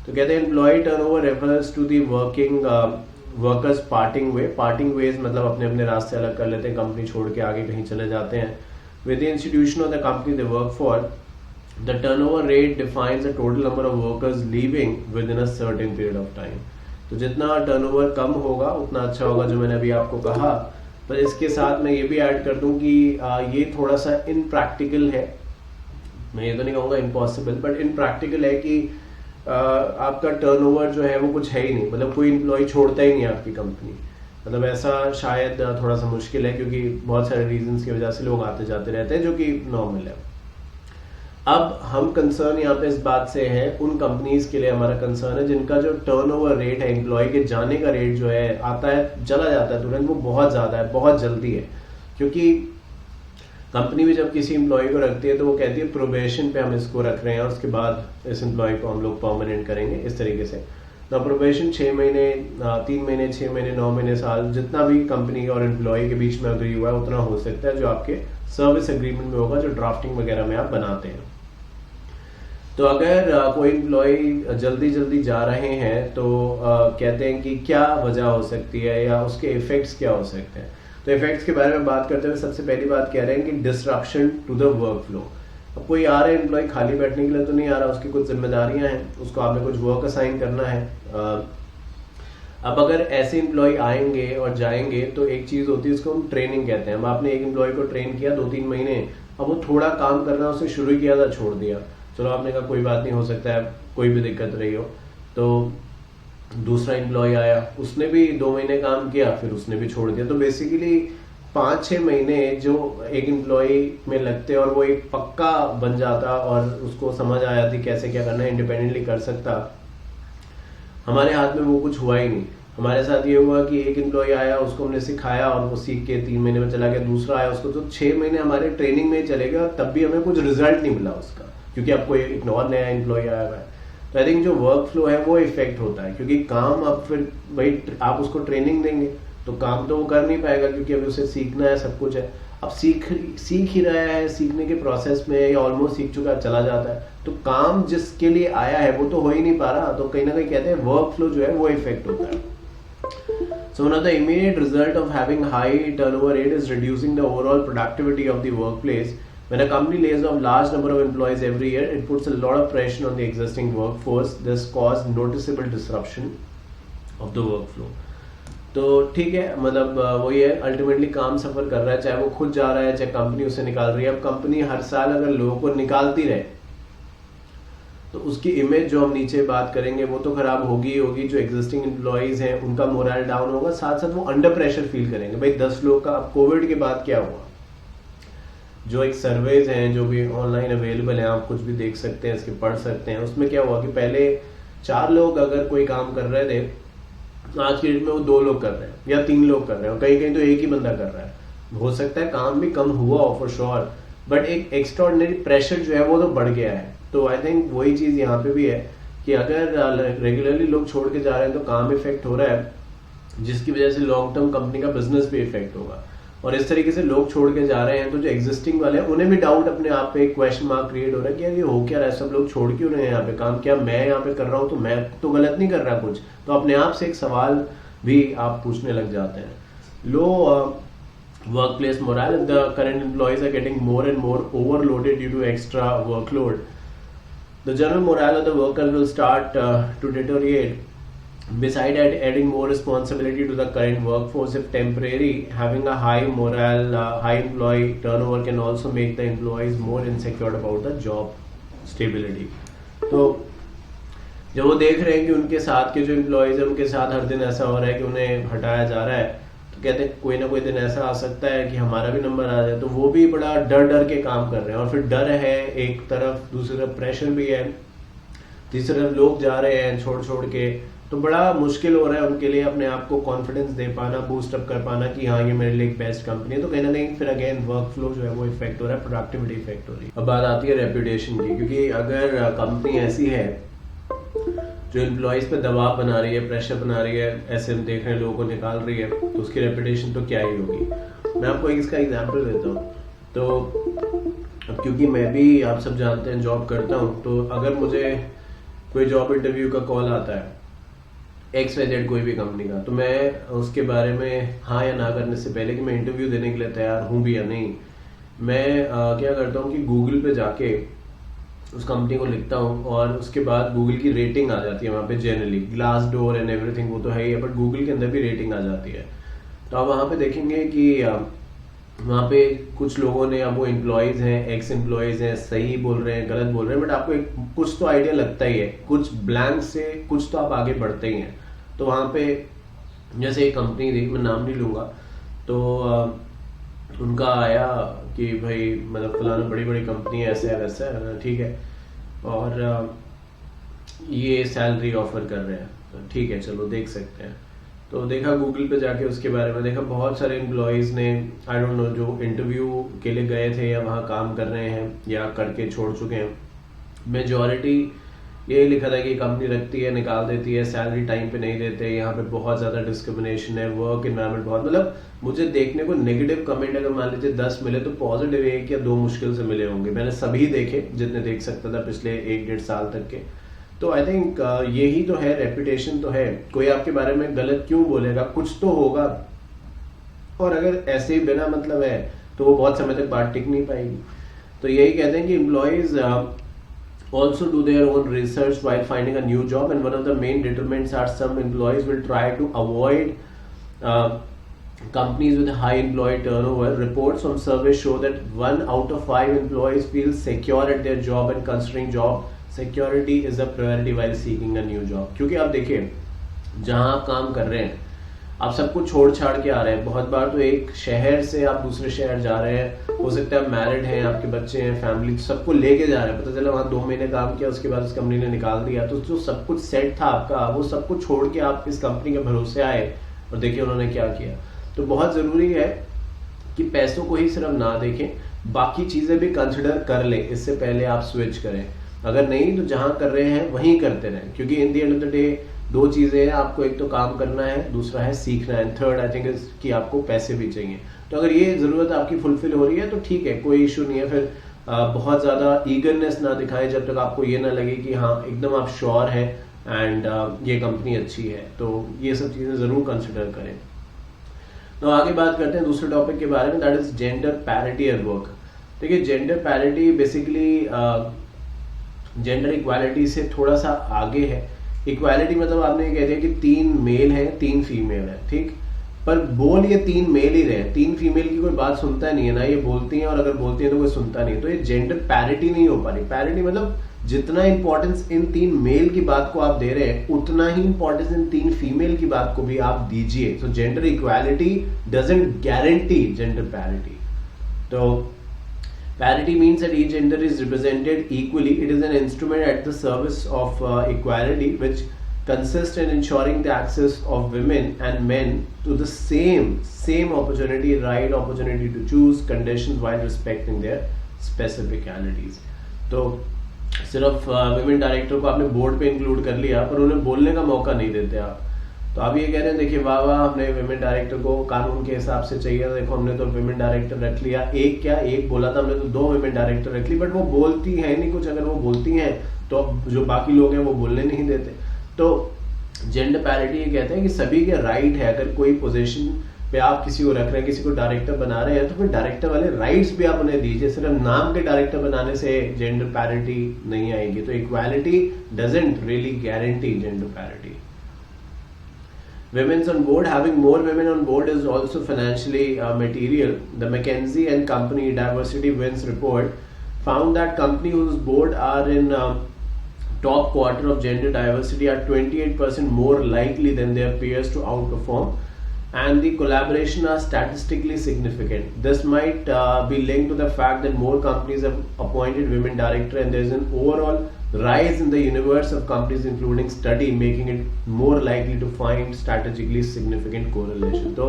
तो कहते हैं employee turnover refers to the workers parting way. Parting ways मतलब अपने अपने रास्ते अलग कर लेते हैं, कंपनी छोड़ के आगे कहीं चले जाते हैं। With the institution of the company they work for, the turnover rate defines the total number of workers leaving with in a certain period of time. तो जितना टर्नओवर कम होगा उतना अच्छा होगा, जो मैंने अभी आपको कहा। पर इसके साथ मैं ये भी ऐड कर दूं कि ये थोड़ा सा इनप्रैक्टिकल है। मैं ये तो नहीं कहूँगा इम्पॉसिबल, बट इनप्रैक्टिकल है कि आपका टर्नओवर जो है वो कुछ है ही नहीं, मतलब कोई एम्प्लॉय छोड़ता ही नहीं आपकी कंपनी। मतलब ऐसा शायद थोड़ा सा मुश्किल है, क्योंकि बहुत सारे रीजंस की वजह से लोग आते जाते रहते हैं, जो कि नॉर्मल है। अब हम कंसर्न यहाँ पे इस बात से है, उन कंपनीज के लिए हमारा कंसर्न है जिनका जो टर्नओवर रेट है, एम्प्लॉय के जाने का रेट जो है, आता है चला जाता है तुरंत, वो बहुत ज़्यादा है, बहुत जल्दी है। क्योंकि कंपनी भी जब किसी एम्प्लॉय को रखती है तो वो कहती है प्रोबेशन पे हम इसको रख रहे हैं और उसके बाद इस एम्प्लॉय को हम लोग परमानेंट करेंगे, इस तरीके से। तो प्रोबेशन 6 महीने, 3 महीने, 6 महीने, 9 महीने, साल, जितना भी कंपनी और एम्प्लॉय के बीच में अग्री हुआ है उतना हो सकता है, जो आपके सर्विस एग्रीमेंट में होगा, जो ड्राफ्टिंग वगैरह में आप बनाते हैं। तो अगर कोई एम्प्लॉय जल्दी जल्दी जा रहे हैं तो कहते हैं कि क्या वजह हो सकती है या उसके इफेक्ट्स क्या हो सकते हैं। तो इफेक्ट्स के बारे में बात करते हुए सबसे पहली बात कह रहे हैं कि disruption to the work flow. अब कोई आ रहा है एम्प्लॉय खाली बैठने के लिए तो नहीं आ रहा, उसकी कुछ जिम्मेदारियां हैं, उसको आपने कुछ वर्क असाइन करना है। अब अगर ऐसे एम्प्लॉय आएंगे और जाएंगे तो एक चीज होती है, उसको हम ट्रेनिंग कहते हैं। अब आपने एक एम्प्लॉय को ट्रेन किया 2-3 महीने, अब वो थोड़ा काम करना उसने शुरू किया था, छोड़ दिया, चलो आपने कहा कोई बात नहीं, हो सकता है कोई भी दिक्कत रही हो। तो दूसरा एम्प्लॉय आया, उसने भी 2 महीने काम किया, फिर उसने भी छोड़ दिया। तो बेसिकली 5-6 महीने जो एक एम्प्लॉय में लगते और वो एक पक्का बन जाता और उसको समझ आ जाती कैसे क्या करना है, इंडिपेंडेंटली कर सकता, हमारे हाथ में वो कुछ हुआ ही नहीं। हमारे साथ ये हुआ कि एक एम्प्लॉय आया, उसको हमने सिखाया और वो सीख के 3 महीने में चला गया। दूसरा आया, उसको तो 6 महीने हमारे ट्रेनिंग में चले गया, तब भी हमें कुछ रिजल्ट नहीं मिला उसका, क्योंकि अब कोई एक और नया एम्प्लॉय आया हुआ है। तो आई थिंक जो वर्क फ्लो है वो इफेक्ट होता है, क्योंकि काम अब फिर भाई आप उसको ट्रेनिंग देंगे तो काम तो वो कर नहीं पाएगा, क्योंकि अभी उसे सीखना है, सब कुछ है। अब सीख ही रहा है, सीखने के प्रोसेस में या ऑलमोस्ट सीख चुका है, चला जाता है, तो काम जिसके लिए आया है वो तो हो ही नहीं पा रहा। तो कहीं ना कहीं कहते हैं वर्क फ्लो जो है वो इफेक्ट होता है। So one of the immediate result of having high turnover rate is reducing the overall productivity of the workplace When a company lays off large number of employees every year, it puts a lot of pressure on the existing workforce. This causes noticeable disruption of the workflow. तो ठीक है, मतलब वही है, ultimately काम सफर कर रहा है, चाहे वो खुद जा रहा है चाहे कंपनी उसे निकाल रही है। अब कंपनी हर साल अगर लोगों को निकालती रहे तो उसकी इमेज जो हम नीचे बात करेंगे वो तो खराब होगी होगी। जो एग्जिस्टिंग एम्प्लॉइज हैं उनका मोरल डाउन होगा, साथ साथ वो अंडर प्रेशर फील करेंगे। भाई 10 लोग का, अब कोविड के बाद क्या हुआ, जो एक सर्वेज हैं जो भी ऑनलाइन अवेलेबल हैं, आप कुछ भी देख सकते हैं, इसके पढ़ सकते हैं। उसमें क्या हुआ कि पहले 4 लोग अगर कोई काम कर रहे थे, आज की डेट में वो 2 लोग कर रहे हैं या 3 लोग कर रहे हैं, कहीं कहीं तो एक ही बंदा कर रहा है। हो सकता है काम भी कम हुआ हो फॉर श्योर, बट एक एक्स्ट्राऑर्डिनरी प्रेशर जो है वो तो बढ़ गया है। तो आई थिंक वही चीज यहाँ पे भी है कि अगर रेगुलरली लोग छोड़ के जा रहे हैं तो काम इफेक्ट हो रहा है, जिसकी वजह से लॉन्ग टर्म कंपनी का बिजनेस भी इफेक्ट होगा। और इस तरीके से लोग छोड़ के जा रहे हैं तो जो एग्जिस्टिंग वाले हैं उन्हें भी डाउट अपने आप पे, एक क्वेश्चन मार्क क्रिएट हो रहा है कि यार ये हो क्या रहा है, सब लोग छोड़ क्यों रहे हैं यहाँ पे काम, क्या मैं यहाँ पे कर रहा हूँ तो मैं तो गलत नहीं कर रहा कुछ। तो अपने आप से एक सवाल भी आप पूछने लग जाते हैं। लो workplace morale, the current employees are getting more and more overloaded due to extra workload. The general morale of the workers will start to deteriorate. Beside adding more responsibility to the current workforce, if temporary, having a high morale, high employee turnover can also make the employees more insecure about the job stability. तो जब वो देख रहे हैं कि उनके साथ के जो एम्प्लॉयज हैं उनके साथ हर दिन ऐसा हो रहा है कि उन्हें हटाया जा रहा है, तो कहते हैं कोई ना कोई दिन ऐसा आ सकता है कि हमारा भी नंबर आ जाए। तो वो भी बड़ा डर डर के काम कर रहे हैं, और फिर डर है एक तरफ, दूसरी तरफ प्रेशर भी है, तीसरी तरफ लोग जा रहे हैं छोड़ छोड़ के। तो बड़ा मुश्किल हो रहा है उनके लिए अपने आप को कॉन्फिडेंस दे पाना, बूस्ट अप कर पाना कि हाँ ये मेरे लिए एक बेस्ट कंपनी है। तो कहीं ना कहीं फिर अगेन वर्क फ्लो जो है वो इफेक्ट हो रहा है, प्रोडक्टिविटी इफेक्ट हो रही है। अब बात आती है रेपुटेशन की, क्योंकि अगर कंपनी ऐसी है जो एम्प्लॉयज पे दबाव बना रही है, प्रेशर बना रही है, ऐसे हम देख रहे हैं लोगों को निकाल रही है, तो उसकी रेपुटेशन तो क्या ही होगी। मैं आपको इसका एग्जांपल देता हूँ। तो अब क्योंकि मैं भी, आप सब जानते हैं, जॉब करता हूँ, तो अगर मुझे कोई जॉब इंटरव्यू का कॉल आता है XYZ कोई भी कंपनी का, तो मैं उसके बारे में हाँ या ना करने से पहले कि मैं इंटरव्यू देने के लिए तैयार हूँ भी या नहीं, मैं क्या करता हूँ कि गूगल पे जाके उस कंपनी को लिखता हूँ, और उसके बाद गूगल की रेटिंग आ जाती है वहाँ पे, जनरली ग्लासडोर एंड एवरीथिंग वो तो है ही है, बट गूगल के अंदर भी रेटिंग आ जाती है। तो आप वहाँ पे देखेंगे कि वहाँ पे कुछ लोगों ने, अब वो एम्प्लॉयज हैं, एक्स एम्प्लॉयज हैं, सही बोल रहे हैं, गलत बोल रहे हैं, बट आपको कुछ तो आइडिया लगता ही है, कुछ ब्लैंक से कुछ तो आप आगे बढ़ते ही हैं। तो वहाँ पे जैसे एक कंपनी थी, मैं नाम नहीं लूँगा, तो उनका आया कि भाई मतलब फलाना बड़ी बड़ी कंपनी है, ऐसा है वैसा है, ठीक है, और ये सैलरी ऑफर कर रहे हैं, तो ठीक है चलो देख सकते हैं। तो देखा गूगल पे जाके, उसके बारे में देखा, बहुत सारे एम्प्लॉयज़ ने, आई डोंट नो, जो इंटरव्यू के लिए गए थे या वहाँ काम कर रहे हैं या करके छोड़ चुके हैं, मेजॉरिटी यही लिखा था कि कंपनी रखती है, निकाल देती है, सैलरी टाइम पे नहीं देते, यहाँ पे बहुत ज़्यादा डिस्क्रिमिनेशन है, वर्क एनवायरनमेंट बहुत, मतलब मुझे देखने को नेगेटिव कमेंट अगर मान लीजिए 10 मिले तो पॉजिटिव 1 या 2 मुश्किल से मिले होंगे। मैंने सभी देखे जितने देख सकता था पिछले 1-1.5 साल तक के। तो आई थिंक यही तो है, रेपुटेशन तो है। कोई आपके बारे में गलत क्यों बोलेगा, कुछ तो होगा, और अगर ऐसे ही बिना मतलब है तो वो बहुत समय तक बात टिक नहीं पाएगी। तो यही कहते हैं कि employees also do their own research while finding a new job, and one of the main determinants are some employees will try to avoid companies with high employee turnover. Reports from surveys show that 1 out of 5 employees feel secure at their job, and considering job security is a priority while seeking a new job. क्योंकि आप देखिए जहाँ आप काम कर रहे हैं, आप सब कुछ छोड़ छाड़ के आ रहे हैं। बहुत बार तो एक शहर से आप दूसरे शहर जा रहे हैं, हो सकता है मैरिड हैं, आपके बच्चे हैं, फैमिली, सबको लेके जा रहे हैं। पता चला वहाँ 2 महीने काम किया, उसके बाद उस कंपनी ने निकाल दिया, तो जो सब कुछ सेट था आपका, वो सब कुछ छोड़ के आप इस कंपनी के भरोसे आए, और देखिए उन्होंने क्या किया। तो बहुत ज़रूरी है कि पैसों को ही सिर्फ ना देखें, बाकी चीज़ें भी कंसिडर कर लें इससे पहले आप स्विच करें। अगर नहीं तो जहाँ कर रहे हैं वहीं करते रहें, क्योंकि in the end of the day 2 चीज़ें हैं, आपको एक तो काम करना है, दूसरा है सीखना है, थर्ड आई थिंक कि आपको पैसे भी चाहिए। तो अगर ये ज़रूरत आपकी फुलफिल हो रही है तो ठीक है, कोई इशू नहीं है। फिर बहुत ज़्यादा ईगरनेस ना दिखाएं जब तक आपको ये ना लगे कि हाँ एकदम आप श्योर हैं एंड ये कंपनी अच्छी है। तो ये सब चीज़ें ज़रूर कंसिडर करें। तो आगे बात करते हैं दूसरे टॉपिक के बारे में, that is gender parity at work. देखिए gender parity basically gender equality से थोड़ा सा आगे है। इक्वालिटी मतलब आपने ये कह दिया कि 3 मेल है 3 फीमेल है, ठीक, पर बोल ये 3 मेल ही रहे, 3 फीमेल की कोई बात सुनता नहीं है ना, ये बोलती हैं और अगर बोलती हैं तो कोई सुनता नहीं, तो ये जेंडर पैरिटी नहीं हो पा रही। पैरिटी मतलब जितना इंपॉर्टेंस इन 3 मेल की बात को आप दे रहे हैं उतना ही इंपॉर्टेंस इन 3 फीमेल की बात को भी आप दीजिए। तो gender equality doesn't guarantee gender parity. तो parity means that each gender is represented equally. It is an instrument at the service of equality which consists in ensuring the access of women and men to the same opportunity, right opportunity to choose conditions while respecting their specificalities. तो सिर्फ women director को आपने board पे include कर लिया पर उन्हें बोलने का मौका नहीं देते आप। तो आप ये कह रहे हैं देखिए वाह वाह हमने विमेन डायरेक्टर को कानून के हिसाब से चाहिए, देखो हमने तो विमेन डायरेक्टर रख लिया, एक बोला था हमने तो 2 विमेन डायरेक्टर रख ली, बट वो बोलती है नहीं कुछ। अगर वो बोलती हैं तो जो बाकी लोग हैं वो बोलने नहीं देते। तो जेंडर पैरिटी ये कहते हैं कि सभी के राइट है, अगर कोई पोजीशन पे आप किसी को रख रहे हैं, किसी को डायरेक्टर बना रहे हैं तो फिर डायरेक्टर वाले राइट्स भी आप उन्हें दीजिए। सिर्फ नाम के डायरेक्टर बनाने से जेंडर पैरिटी नहीं आएगी। तो equality doesn't really guarantee gender parity. Women's on board, having more women on board is also financially material. The McKinsey and Company Diversity Wins report found that companies whose board are in top quarter of gender diversity are 28% more likely than their peers to outperform, and the collaboration are statistically significant. This might be linked to the fact that more companies have appointed women director, and there is an overall rise in the universe of companies including study making it more likely to find strategically significant correlation. तो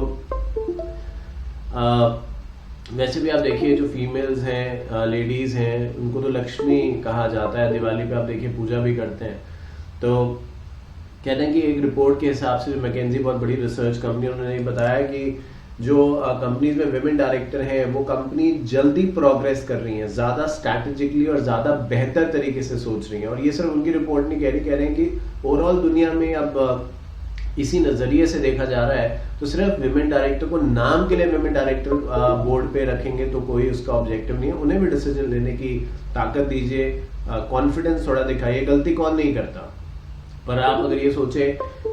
वैसे भी आप देखिए जो females हैं ladies हैं उनको तो लक्ष्मी कहा जाता है, दिवाली पे आप देखिए पूजा भी करते हैं। तो कहते हैं कि एक रिपोर्ट के हिसाब से मैकेंजी बहुत बड़ी रिसर्च कंपनी उन्होंने बताया कि जो कंपनीज में विमेन डायरेक्टर हैं वो कंपनी जल्दी प्रोग्रेस कर रही हैं, ज़्यादा स्ट्रैटेजिकली और ज़्यादा बेहतर तरीके से सोच रही हैं। और ये सिर्फ उनकी रिपोर्ट नहीं कह रहे हैं कि ओवरऑल दुनिया में अब इसी नज़रिए से देखा जा रहा है। तो सिर्फ विमेन डायरेक्टर को नाम के लिए विमेन डायरेक्टर बोर्ड पे रखेंगे तो कोई उसका ऑब्जेक्टिव नहीं है, उन्हें भी डिसीजन लेने की ताकत दीजिए, कॉन्फिडेंस थोड़ा दिखाइए। गलती कौन नहीं करता, पर आप अगर ये सोचे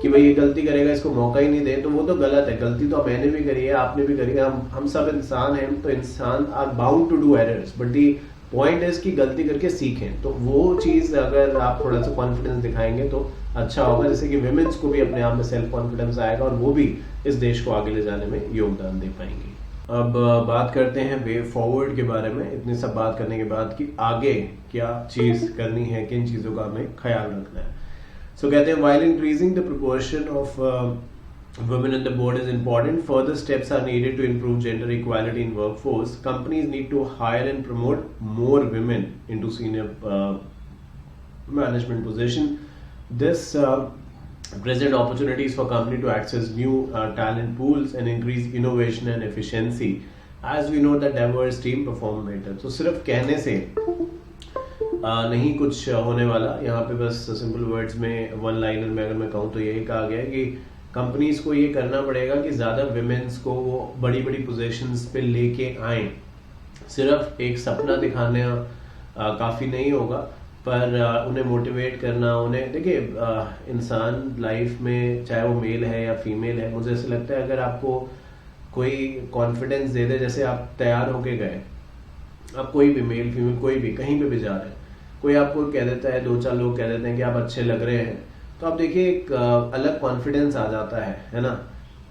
कि भाई ये गलती करेगा इसको मौका ही नहीं दे तो वो तो गलत है। गलती तो मैंने भी करी है, आपने भी करी है, हम सब इंसान हैं। तो इंसान are bound to do errors, but the point is कि गलती करके सीखें। तो वो चीज़ अगर आप थोड़ा सा कॉन्फिडेंस दिखाएंगे तो अच्छा होगा, जैसे कि विमेंस को भी अपने आप में सेल्फ कॉन्फिडेंस आएगा और वो भी इस देश को आगे ले जाने में योगदान दे पाएंगे। अब बात करते हैं वे फॉरवर्ड के बारे में। इतनी सब बात करने के बाद कि आगे क्या चीज़ करनी है, किन चीज़ों का हमें ख्याल रखना है। So कहते हैं while increasing the proportion of women on the board is important, further steps are needed to improve gender equality in workforce. Companies need to hire and promote more women into senior management position. This present opportunities for company to access new talent pools and increase innovation and efficiency. As we know that diverse team perform better. So सिर्फ कहने से नहीं कुछ होने वाला। यहाँ पे बस सिंपल वर्ड्स में वन लाइनर में अगर मैं कहूँ तो यही कहा गया है कि कंपनीज को ये करना पड़ेगा कि ज़्यादा विमेंस को वो बड़ी बड़ी पोजीशंस पे लेके आएं। सिर्फ एक सपना दिखाना काफ़ी नहीं होगा, पर उन्हें मोटिवेट करना, उन्हें देखिए इंसान लाइफ में चाहे वो मेल है या फीमेल है, मुझे ऐसा लगता है अगर आपको कोई कॉन्फिडेंस दे दे, जैसे आप तैयार होके गए, आप कोई भी मेल फीमेल कोई भी कहीं पे भी जा रहे हैं, कोई आपको कह देता है, 2-4 लोग कह देते हैं कि आप अच्छे लग रहे हैं, तो आप देखिए एक अलग कॉन्फिडेंस आ जाता है ना।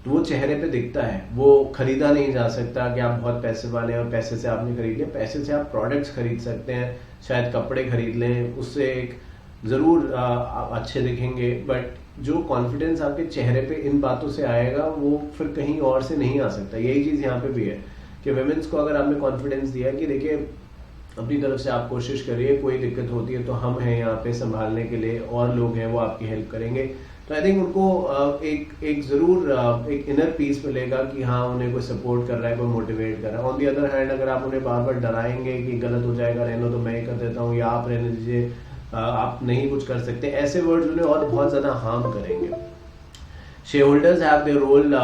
तो वो चेहरे पे दिखता है, वो खरीदा नहीं जा सकता कि आप बहुत पैसे वाले हैं और पैसे से आपने खरीद लिया। पैसे से आप प्रोडक्ट्स खरीद सकते हैं, शायद कपड़े खरीद लें, उससे एक ज़रूर आप अच्छे दिखेंगे, बट जो कॉन्फिडेंस आपके चेहरे पे इन बातों से आएगा वो फिर कहीं और से नहीं आ सकता। यही चीज़ यहाँ पे भी है कि वुमेन्स को अगर आपने कॉन्फिडेंस दिया कि देखिए अपनी तरफ से आप कोशिश करिए, कोई दिक्कत होती है तो हम हैं यहाँ पे संभालने के लिए, और लोग हैं वो आपकी हेल्प करेंगे, तो आई थिंक उनको एक ज़रूर एक इनर पीस मिलेगा कि हाँ उन्हें कोई सपोर्ट कर रहा है, कोई मोटिवेट कर रहा है। ऑन दी अदर हैंड अगर आप उन्हें बार बार डराएंगे कि गलत हो जाएगा, रहने तो मैं ही कर देता हूँ, या आप रहने दीजिए, आप नहीं कुछ कर सकते, ऐसे वर्ड्स उन्हें और बहुत ज़्यादा हार्म करेंगे। Shareholders have their role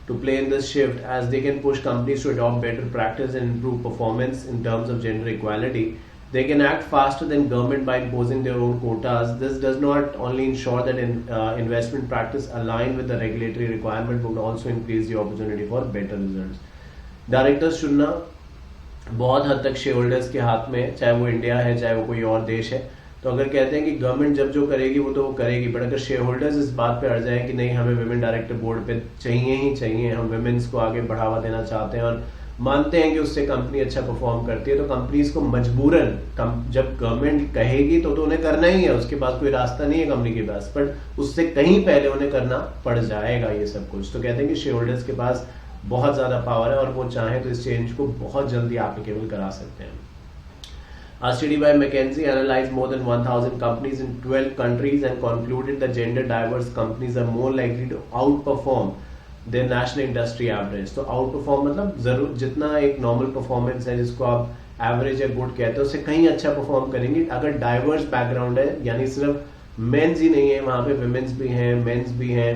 to play in this shift, as they can push companies to adopt better practice and improve performance in terms of gender equality. They can act faster than government by imposing their own quotas. This does not only ensure that investment practice aligned with the regulatory requirement, but also increase the opportunity for better results. Directors चुनना बहुत हद तक share holders के हाथ में है, चाहे वो इंडिया है चाहे वो कोई और देश है. तो अगर कहते हैं कि गवर्नमेंट जब जो करेगी वो तो वो करेगी, बट अगर शेयर होल्डर्स इस बात पे अड़ जाए कि नहीं हमें विमेन डायरेक्टर बोर्ड पे चाहिए ही चाहिए, हम विमेन्स को आगे बढ़ावा देना चाहते हैं और मानते हैं कि उससे कंपनी अच्छा परफॉर्म करती है, तो कंपनीज को मजबूरन जब गवर्नमेंट कहेगी तो उन्हें करना ही है, उसके पास कोई रास्ता नहीं है कंपनी के पास, बट उससे कहीं पहले उन्हें करना पड़ जाएगा ये सब कुछ. तो कहते हैं कि शेयर होल्डर्स के पास बहुत ज्यादा पावर है और वो चाहें तो इस चेंज को बहुत जल्दी एप्लीकेबल करा सकते हैं. A study by McKinsey analyzed more than 1,000 companies in 12 countries and concluded that gender diverse companies are more likely to outperform their national industry average. तो outperform मतलब जरूर जितना एक normal performance है जिसको आप average या good कहते हैं उससे कहीं अच्छा perform करेंगे अगर diverse background है, यानी सिर्फ men's ही नहीं है, वहाँ पे women's भी हैं, men's भी हैं,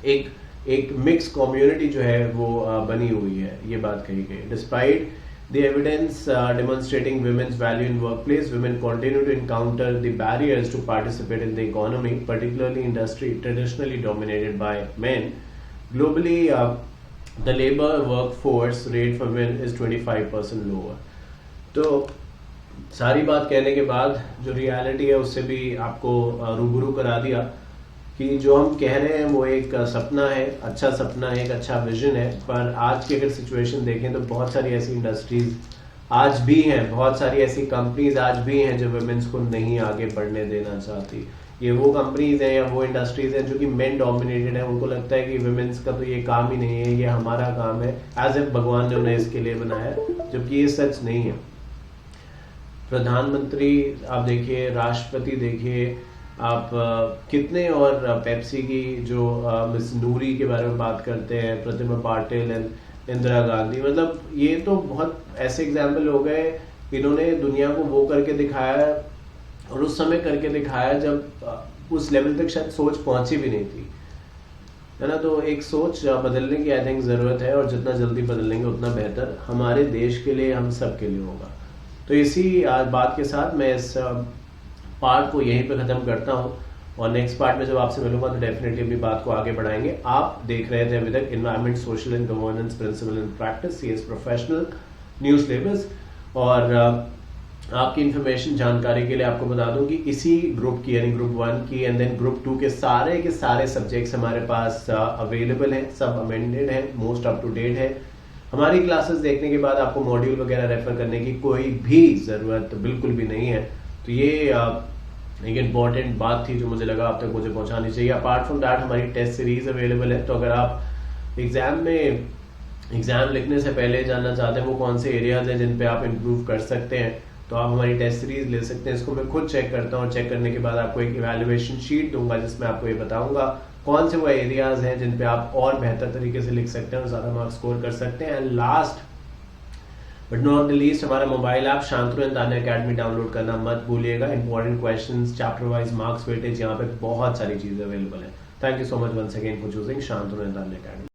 एक mixed community जो है वो बनी हुई है, ये बात कही गई. Despite the evidence demonstrating women's value in workplace, women continue to encounter the barriers to participate in the economy, particularly industry traditionally dominated by men. Globally, the labor workforce rate for women is 25% lower. तो सारी बात कहने के बाद जो reality है उससे भी आपको रूबरू करा दिया कि जो हम कह रहे हैं वो एक सपना है, अच्छा सपना है, एक अच्छा विजन है, पर आज की अगर सिचुएशन देखें तो बहुत सारी ऐसी इंडस्ट्रीज आज भी हैं, बहुत सारी ऐसी कंपनीज आज भी हैं जो वुमेन्स को नहीं आगे बढ़ने देना चाहती. ये वो कंपनीज हैं या वो इंडस्ट्रीज हैं जो कि मेन डोमिनेटेड है, उनको लगता है कि वुमेन्स का तो ये काम ही नहीं है, ये हमारा काम है, एज इफ भगवान ने उन्हें इसके लिए बनाया, जबकि ये सच नहीं है. प्रधानमंत्री आप देखिए, राष्ट्रपति देखिए, आप कितने और पेप्सी की जो मिस नूरी के बारे में बात करते हैं, प्रतिभा पाटिल एंड इंदिरा गांधी, मतलब ये तो बहुत ऐसे एग्जाम्पल हो गए, इन्होंने दुनिया को वो करके दिखाया और उस समय करके दिखाया जब उस लेवल तक शायद सोच पहुंची भी नहीं थी, है ना. तो एक सोच बदलने की आई थिंक जरूरत है और जितना जल्दी बदलेंगे उतना बेहतर हमारे देश के लिए, हम सब के लिए होगा. तो इसी बात के साथ मैं इस पार्ट को यहीं पे खत्म करता हूँ और नेक्स्ट पार्ट में जब आपसे मिलूंगा तो डेफिनेटली अपनी बात को आगे बढ़ाएंगे. आप देख रहे थे अभी तक environment, social and governance principle and practice, CS professional new syllabus. और आपकी इंफॉर्मेशन जानकारी के लिए आपको बता दूं कि इसी ग्रुप की यानी ग्रुप 1 की एंड देन ग्रुप 2 के सारे सब्जेक्ट्स हमारे पास अवेलेबल हैं, सब अमेंडेड है, मोस्ट अप टू डेट है. हमारी क्लासेस देखने के बाद आपको मॉड्यूल वगैरह रेफर करने की कोई भी जरूरत बिल्कुल भी नहीं है. तो ये एक इम्पॉर्टेंट बात थी जो मुझे लगा आप तक मुझे पहुंचानी चाहिए. अपार्ट फ्रॉम दैट हमारी टेस्ट सीरीज अवेलेबल है, तो अगर आप एग्जाम लिखने से पहले जानना चाहते हैं वो कौन से एरियाज हैं जिन पे आप इम्प्रूव कर सकते हैं, तो आप हमारी टेस्ट सीरीज ले सकते हैं. इसको मैं खुद चेक करता हूँ, चेक करने के बाद आपको एक इवैल्यूएशन शीट दूंगा जिसमें आपको ये बताऊंगा कौन से वो एरियाज हैं जिन पे आप और बेहतर तरीके से लिख सकते हैं और ज्यादा मार्क्स स्कोर कर सकते हैं. And last but not the least, हमारा mobile app Shantanu and Tanya Academy download करना मत भूलिएगा. Important questions, chapter wise marks weightage, यहाँ पे बहुत सारी चीजें अवेलेबल है. Thank you so much once again for choosing Shantanu and Tanya academy.